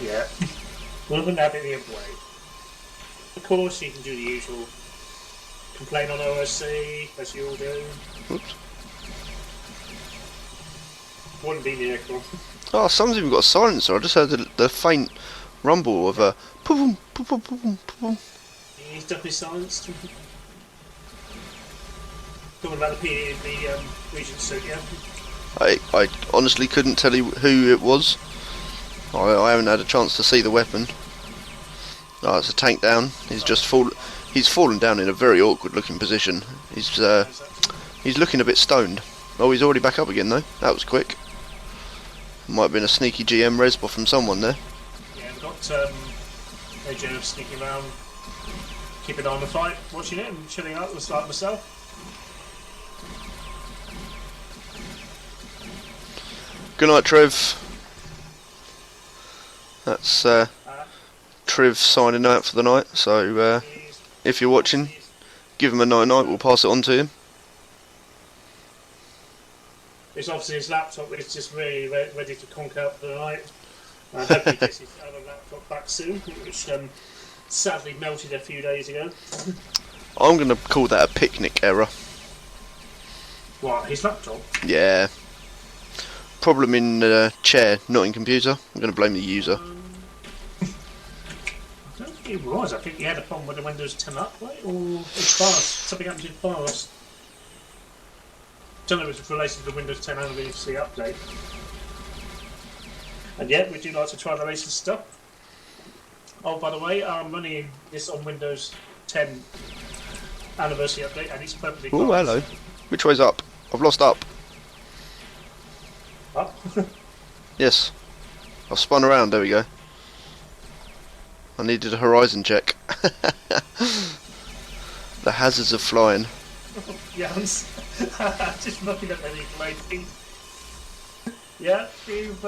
Yeah. We wouldn't have it the other way. Of course, you can do the usual. Complain on OSC, as you all do. Oops. Wouldn't be Neocron. Oh, someone's even got a silencer. I just heard the faint rumble of a boom, boom, boom, boom, boom. He's definitely silenced. Talking about the Regent suit, yeah? I honestly couldn't tell you who it was. I haven't had a chance to see the weapon. Oh, it's a tank down. He's fallen down in a very awkward looking position. He's looking a bit stoned. Oh, he's already back up again though. That was quick. Might have been a sneaky GM respawn from someone there. Yeah, we've got AJ sneaking around, keeping an eye on the fight, watching it and chilling out like myself. Good night, Trev. That's Trev signing out for the night. So if you're watching, give him a night-night. We'll pass it on to him. It's obviously his laptop is just really ready to conk out for the night. Hopefully he gets his other laptop back soon, which sadly melted a few days ago. I'm going to call that a picnic error. What, his laptop? Yeah. Problem in chair, not in computer. I'm going to blame the user. I don't think it was. I think he had a problem with the Windows 10 update, or his BIOS. Something happened to his BIOS. I don't know if it's related to the Windows 10 anniversary update. And yet, we do like to try the latest stuff. Oh, by the way, I'm running this on Windows 10 anniversary update, and it's perfectly fine. Oh, hello. Which way's up? I've lost up. Up? Yes. I've spun around, there we go. I needed a horizon check. The hazards of flying. Yes. Just looking at any lighting. Yeah, you've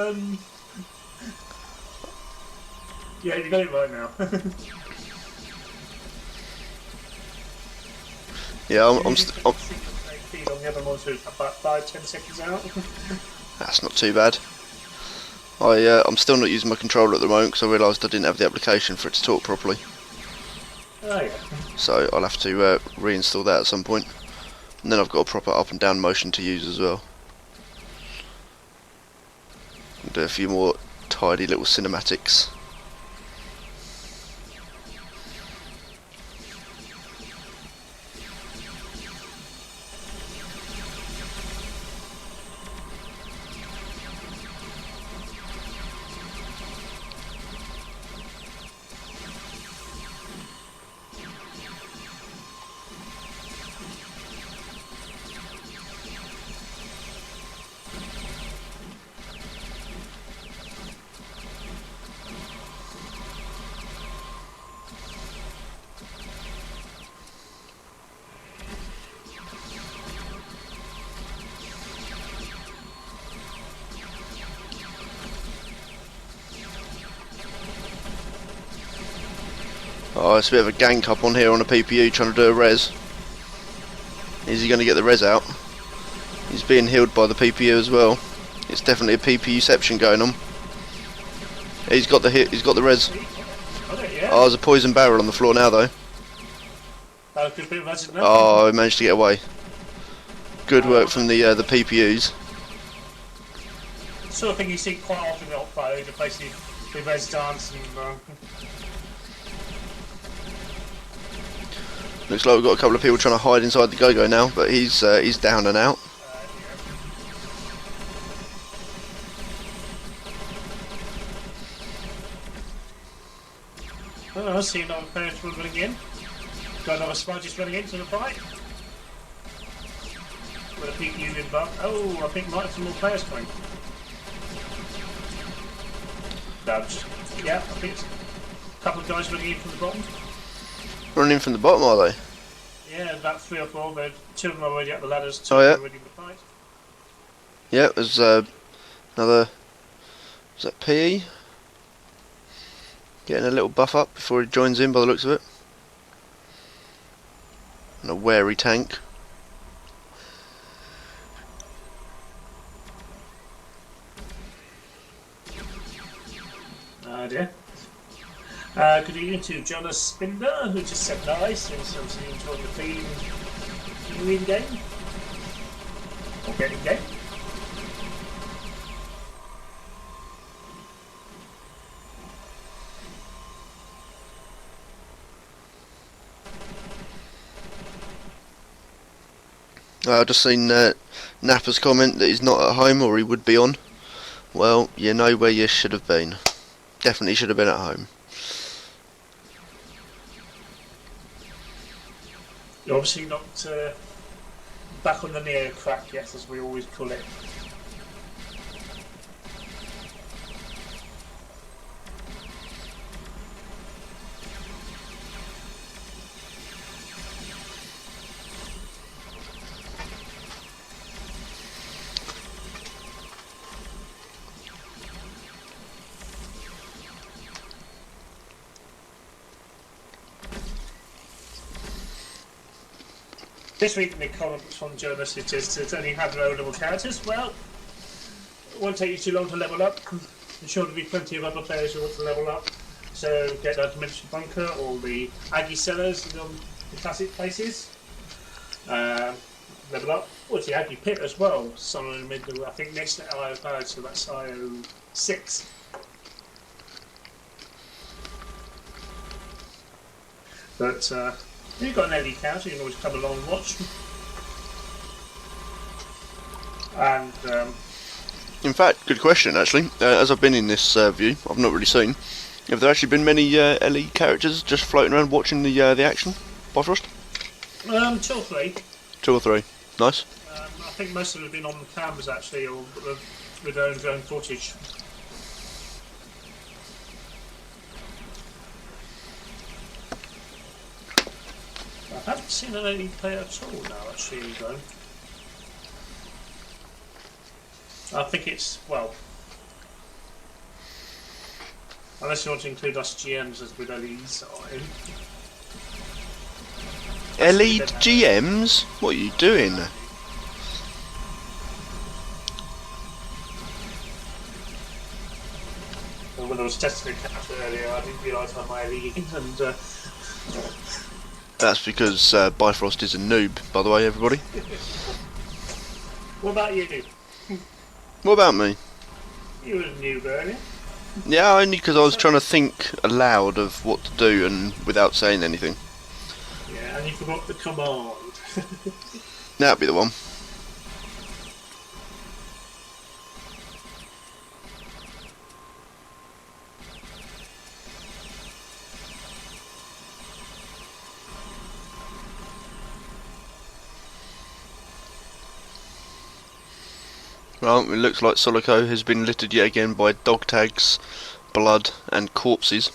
yeah, you got it right now. Yeah, I'm on the other ones who's about 5-10 seconds out. That's not too bad. I'm still not using my controller at the moment because I realised I didn't have the application for it to talk properly. Oh yeah. So I'll have to reinstall that at some point. And then I've got a proper up and down motion to use as well. And do a few more tidy little cinematics. Oh, it's a bit of a gank up on here on a PPU trying to do a res. Is he going to get the res out? He's being healed by the PPU as well. It's definitely a PPU-ception going on. He's got the hit. He's got the res. Oh, there's a poison barrel on the floor now though. Oh, he managed to get away. Good work from the PPUs. Sort of thing you see quite often in Oppo, the basically the res dance and. Looks like we've got a couple of people trying to hide inside the go-go now, but he's down and out. Oh, I see another player running in. Got another spy just running into the fight. With a peak union buff. Oh, I think might have some more players coming. Dodge. Yeah, I think it's a couple of guys running in from the bottom. Running in from the bottom, are they? Yeah, about 3 or 4. But 2 of them are already up the ladders, 2 Oh, yeah. are already in the fight. Yeah, there's another. Is that PE? Getting a little buff up before he joins in by the looks of it. And a wary tank. Dear. Good evening to Jonas Spinder, who just said nice, and so obviously enjoying the theme viewing game. Or getting game. I've just seen Nappa's comment that he's not at home, or he would be on. Well, you know where you should have been. Definitely should have been at home. You're obviously not back on the Neocron yet, as we always call it. This week, the comments from Jonas is just to only have low level characters. Well, it won't take you too long to level up. I'm sure there'll be plenty of other players who want to level up. So get that Dimension Bunker or the Aggie Cellars, the classic places. Level up. Oh, it's the Aggie Pit as well. Somewhere in the middle. I think next to IO5, so that's IO6. But if you've got an LED counter, you can always come along and watch. And In fact, good question actually. As I've been in this view, I've not really seen. Have there actually been many LE characters just floating around watching the action? Bifrost? 2 or 3. 2 or 3. Nice. I think most of them have been on the cameras actually, or with their own drone footage. I haven't seen an LED player at all now, actually, in drone. I think it's, well, unless you want to include us GMs as with LEs in. LE GMs? What are you doing? When I was testing the capture earlier, I didn't realise I had my LE in, and That's because Bifrost is a noob, by the way, everybody. what about you? What about me? You were a noob earlier. Yeah, only because I was trying to think aloud of what to do and without saying anything. Yeah, and you forgot the command. That'd be the one. Well, it looks like Soliko has been littered yet again by dog tags, blood and corpses.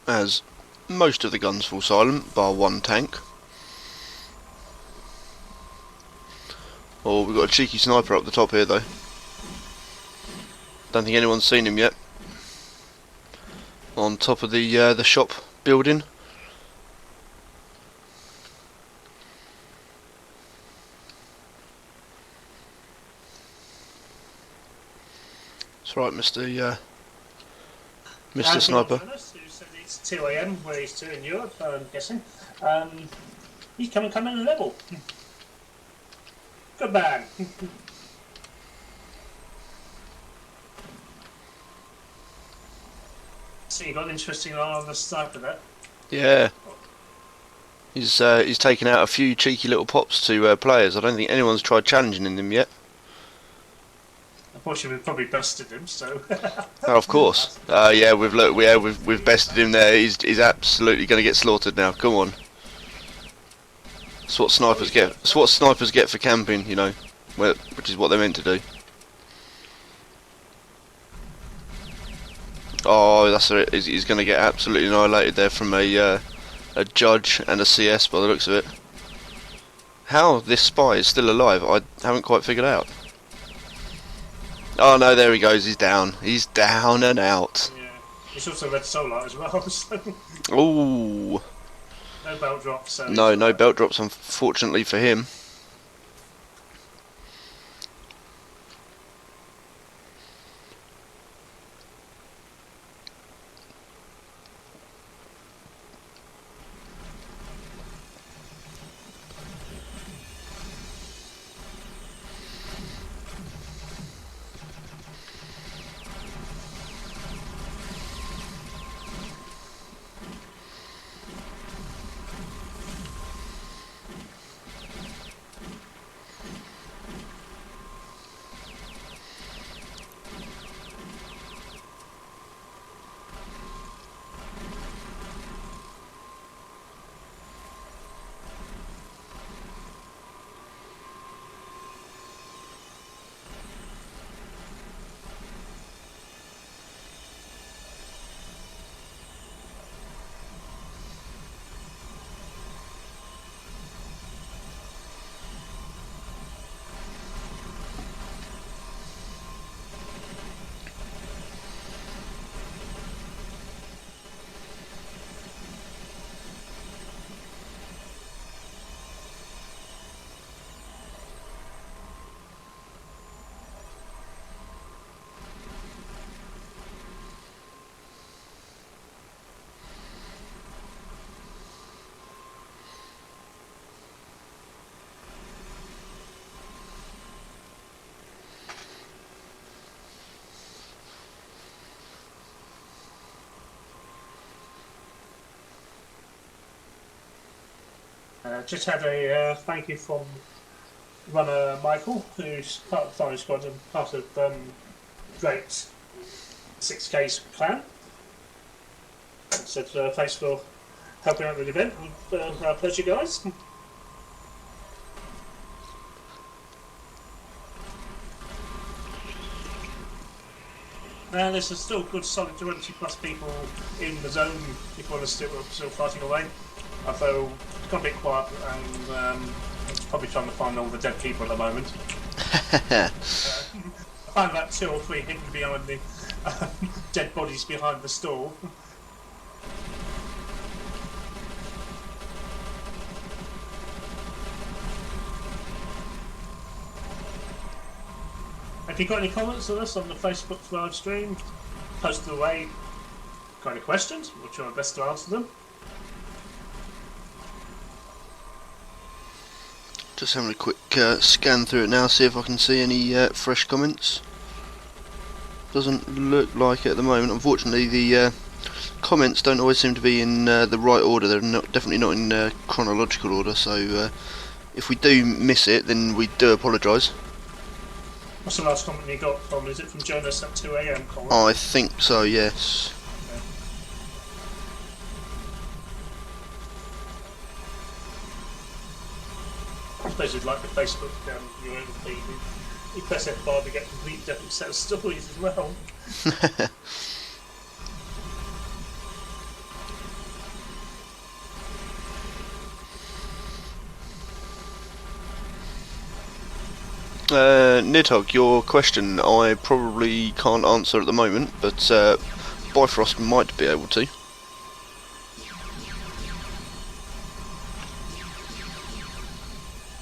As most of the guns fall silent, bar one tank. Oh, we've got a cheeky sniper up the top here though. Don't think anyone's seen him yet. On top of the shop building. That's right, Mr. Sniper. Who said it's 2 AM where he's 2 in Europe, I'm guessing. He's coming in level. Good man. So you got an interesting eye on the sniper there. Yeah. He's taken out a few cheeky little pops to players. I don't think anyone's tried challenging them yet. Unfortunately, we've probably busted him, so... Oh, of course. Yeah, we've bested him there. He's absolutely going to get slaughtered now. Come on. That's what snipers get. That's what snipers get for camping, you know, which is what they're meant to do. Oh, that's it. He's going to get absolutely annihilated there from a judge and a CS by the looks of it. How this spy is still alive, I haven't quite figured out. Oh no, there he goes. He's down. He's down and out. Yeah. He's also red solar as well, so... Ooh. No belt drops, so... No belt drops, unfortunately for him. Just had a thank you from runner Michael, who's part of the firing squad and part of Drake's 6K's clan. Said thanks for helping out with the event. Pleasure, guys. And there's still good solid 20 plus people in the zone if you want to still fighting away. Although it's got a bit quiet and it's probably trying to find all the dead people at the moment. I find about 2 or 3 hidden behind the dead bodies behind the stall. If you've got any comments on us on the Facebook live stream, post them away. Got any questions? We'll try our best to answer them. Just having a quick scan through it now, see if I can see any fresh comments. Doesn't look like it at the moment. Unfortunately, the comments don't always seem to be in the right order. They're definitely not in chronological order. So if we do miss it, then we do apologise. What's the last comment you got from? Is it from Jonas at 2 AM? Oh, I think so. Yes. Okay. I suppose you'd like the Facebook your own feed. You press F5 to get a complete different set of stories as well. Nidhogg, your question I probably can't answer at the moment, but Bifrost might be able to.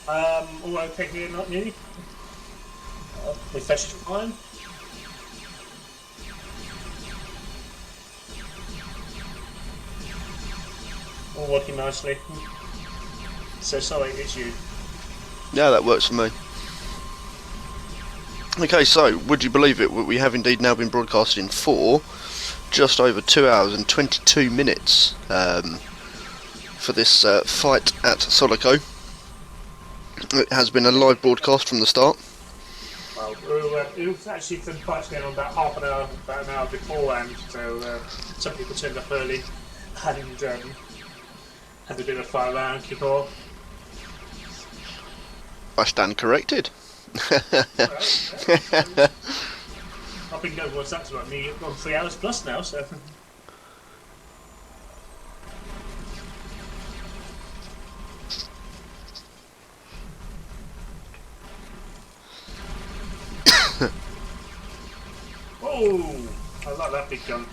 All okay here, not you? Refresh fine. All working nicely. So sorry, it's you. Yeah, that works for me. Okay, so would you believe it? We have indeed now been broadcasting for just over 2 hours and 22 minutes for this fight at Soliko. It has been a live broadcast from the start. Well, it was actually some fights going on about about an hour beforehand, so some people turned up early and had a bit of fire around, kick off. I stand corrected. Well, I've been going, what's that about me? Gone 3 hours plus now, so. Oh, I like that big gun.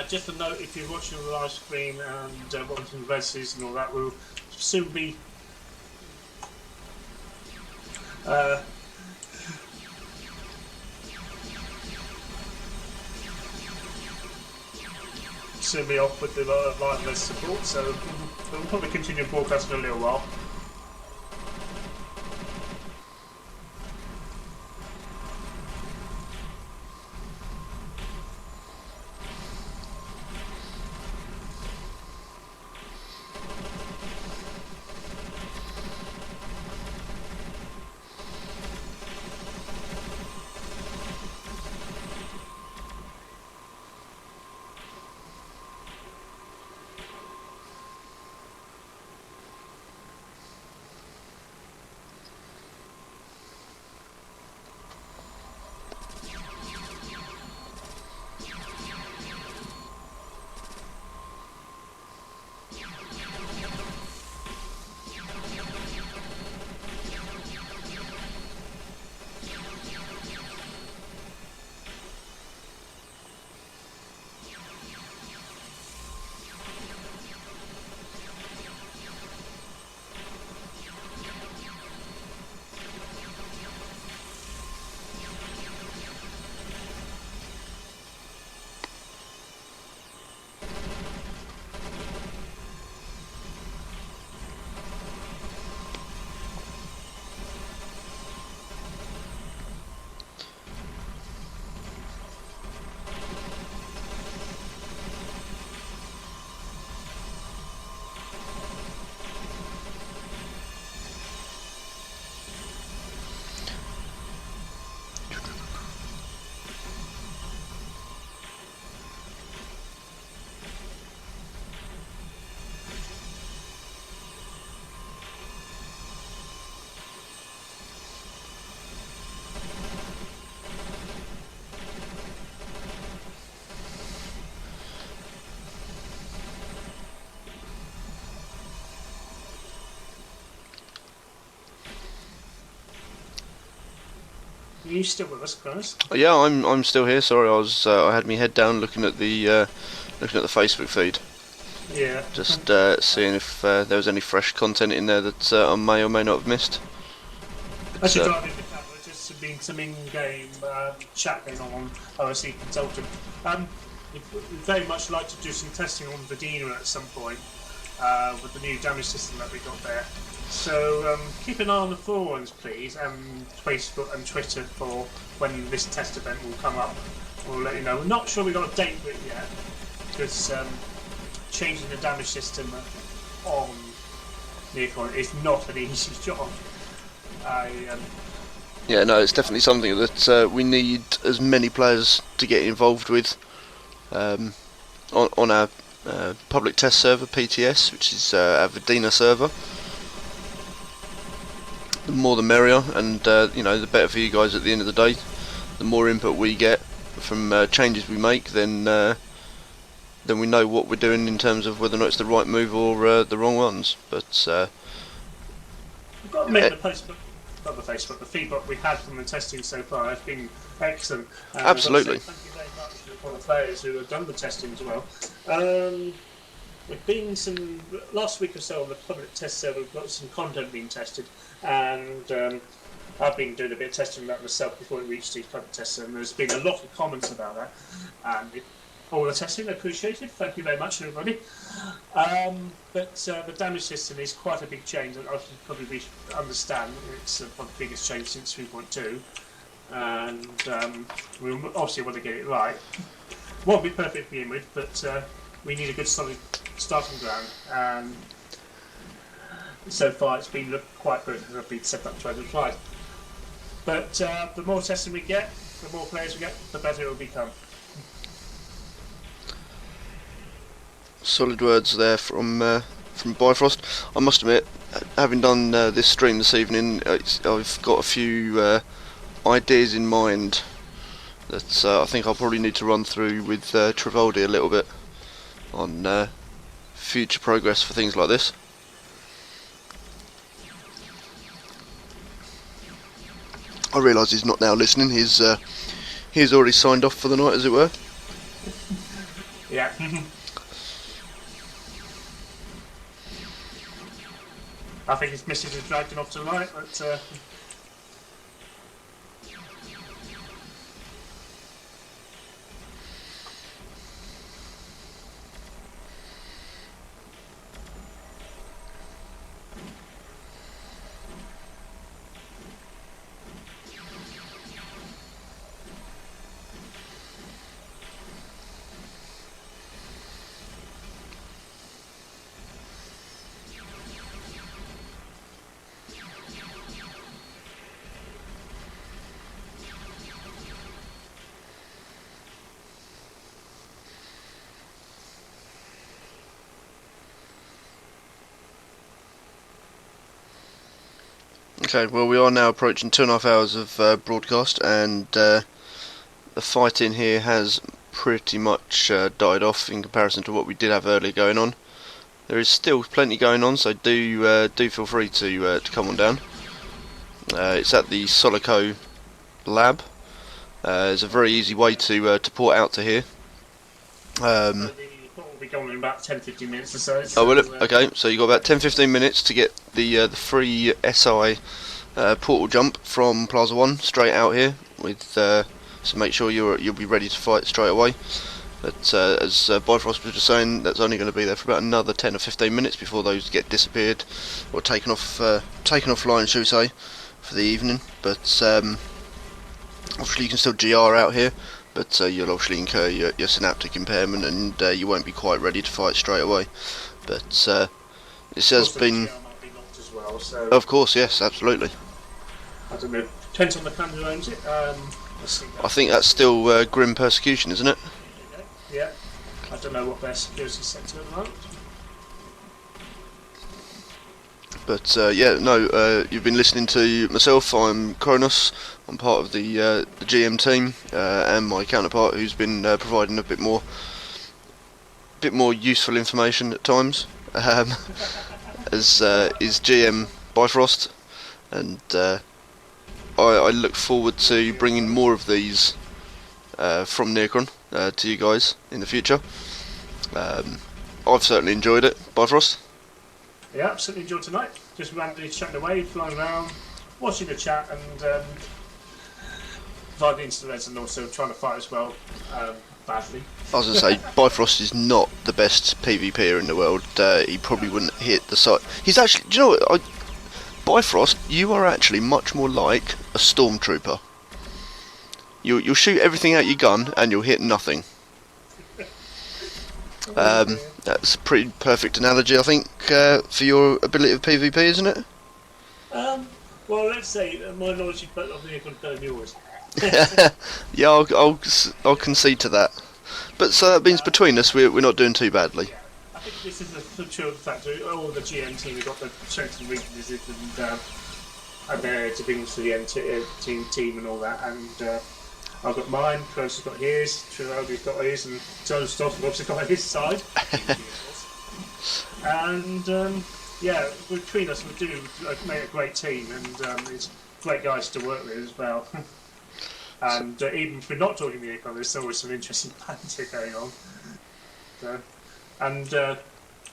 Just a note, if you're watching on the live screen and wanting verses and all that, we'll soon be off with the live verse support, so we'll probably continue broadcasting in a little while. Are you still with us, Chris? Yeah, I'm still here. Sorry, I had my head down looking at the Facebook feed. Yeah. Just seeing if there was any fresh content in there that I may or may not have missed. As you're driving the camera, just been some in-game chat going on OSC Consultant. We'd very much like to do some testing on Vedina at some point with the new damage system that we got there. So keep an eye on the forums, please, and Facebook and Twitter for when this test event will come up. We'll let you know. We're not sure we've got a date for it yet, because changing the damage system on Neocron is not an easy job. Yeah, no, it's definitely something that we need as many players to get involved with on our public test server, PTS, which is our Vedina server. The more the merrier, and the better for you guys at the end of the day. The more input we get from changes we make, then we know what we're doing in terms of whether or not it's the right move or the wrong ones. But we've got to admit the feedback we've had from the testing so far has been excellent. Absolutely. Thank you very much to all the players who have done the testing as well. We've been last week or so on the public test server. We've got some content being tested, and I've been doing a bit of testing that myself before it reached the public test, and there's been a lot of comments about that. And all the testing appreciated. Thank you very much, everybody. But the damage system is quite a big change, and I should probably understand it's the biggest change since 3.2. And we obviously want to get it right. Won't be perfect to begin with, but we need a good solid starting ground. And so far it's been quite good because I've been set up to overfly. But the more testing we get, the more players we get, the better it will become. Solid words there from Bifrost. I must admit, having done this stream this evening, I've got a few ideas in mind that I think I'll probably need to run through with Travoldi a little bit on future progress for things like this. I realise he's not now listening. He's already signed off for the night, as it were. Yeah. I think his missus has dragged him off tonight, but Okay, well, we are now approaching 2.5 hours of broadcast, and the fighting here has pretty much died off in comparison to what we did have earlier going on. There is still plenty going on, so do feel free to come on down. It's at the Soliko lab. It's a very easy way to port out to here. we'll be going in about 10-15 minutes or so. Oh, will it? Okay, so you've got about 10-15 minutes to get the free SI portal jump from Plaza 1 straight out here, with so make sure you'll be ready to fight straight away. But as Bifrost was just saying, that's only going to be there for about another 10 or 15 minutes before those get disappeared or taken offline, shall we say, for the evening. But obviously you can still GR out here, but you'll obviously incur your synaptic impairment, and you won't be quite ready to fight straight away. But this has been... As well, so Of course, yes, absolutely. I don't know. Depends on the fan who owns it. Let's see. I think that's still Grim Persecution, isn't it? Yeah. I don't know what their security sector at the moment. But yeah, no, you've been listening to myself. I'm Kronos. I'm part of the GM team, and my counterpart, who's been providing a bit more useful information at times, is GM Bifrost, and I look forward to bringing more of these from Neocron to you guys in the future. I've certainly enjoyed it. Bifrost? Yeah, absolutely enjoyed tonight. Just randomly chatting away, flying around, watching the chat, and vibing into the reds, and also trying to fight as well, badly. I was going to say, Bifrost is not the best PvPer in the world. He probably wouldn't hit the site. He's actually, do you know what? Bifrost, you are actually much more like a stormtrooper. You'll shoot everything out your gun and you'll hit nothing. That's a pretty perfect analogy, I think, for your ability of PvP, isn't it? Well, let's say my knowledge of the better than yours. Yeah, I'll concede to that. But so that means between us, we're not doing too badly. Yeah, I think this is the true factor. All the GM team, we've got the strengths and weaknesses, and they're to bring to the end team and all that. And I've got mine, Kronos has got his, Trivaldi's got his, and Joe's stuff obviously got his side. And yeah, between us we do make a great team, and it's great guys to work with as well. And even if we're not talking Neocron, there's always some interesting banter going on. So, and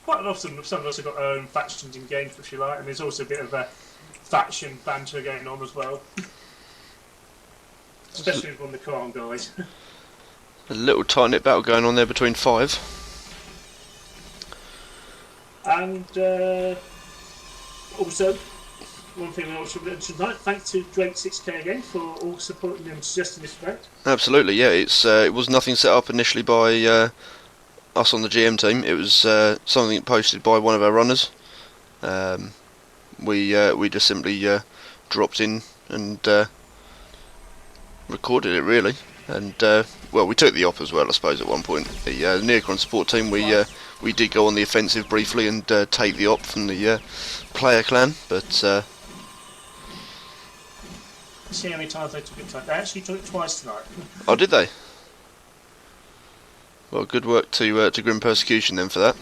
quite often some of us have got our own factions in games, if you like, and there's also a bit of a faction banter going on as well. Especially with one of the Quran guys. A little tight-knit battle going on there between 5. And also, one thing we also mentioned tonight, thanks to Drake6K again for all supporting and suggesting this event. Absolutely, yeah. It was nothing set up initially by us on the GM team. It was something posted by one of our runners. We just simply dropped in and recorded it, really. And well, we took the op as well, I suppose, at one point. The Neocron support team, we did go on the offensive briefly and take the op from the player clan, but see how many times they took it tonight. They actually took it twice tonight. oh, did they? Well, good work to Grim Persecution then for that.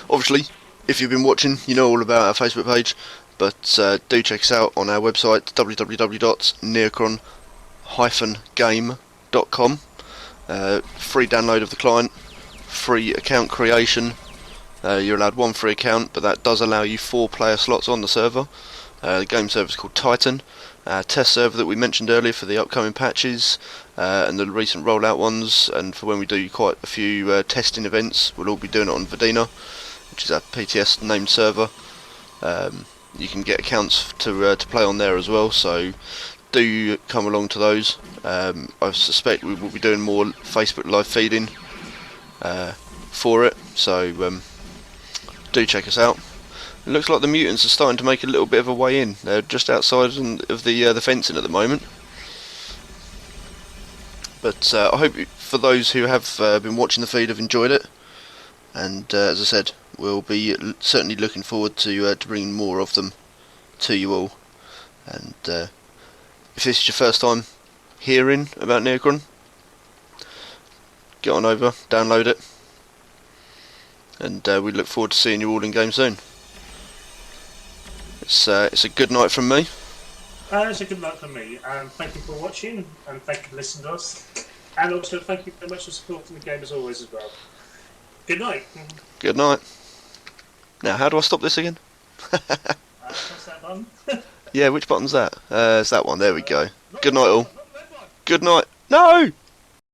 Obviously, if you've been watching, you know all about our Facebook page, but do check us out on our website, www.neocron-game.com. Free download of the client, free account creation. You're allowed 1 free account, but that does allow you 4 player slots on the server. The game server is called Titan. Test server that we mentioned earlier for the upcoming patches and the recent rollout ones, and for when we do quite a few testing events. We'll all be doing it on Verdina, which is our PTS named server. You can get accounts to play on there as well, so do come along to those. I suspect we will be doing more Facebook live feeding for it, so do check us out. It looks like the mutants are starting to make a little bit of a way in. They're just outside of the fencing at the moment. But I hope for those who have been watching the feed have enjoyed it. And as I said, we'll be certainly looking forward to bringing more of them to you all. And if this is your first time hearing about Neocron, get on over, download it. And we look forward to seeing you all in game soon. It's a good night from me. It's a good night from me, and thank you for watching, and thank you for listening to us. And also thank you very much for supporting the game as always as well. Good night. Good night. Now, how do I stop this again? Press that button. Yeah, which button's that? It's that one, there we go. Good night all. Good night. No!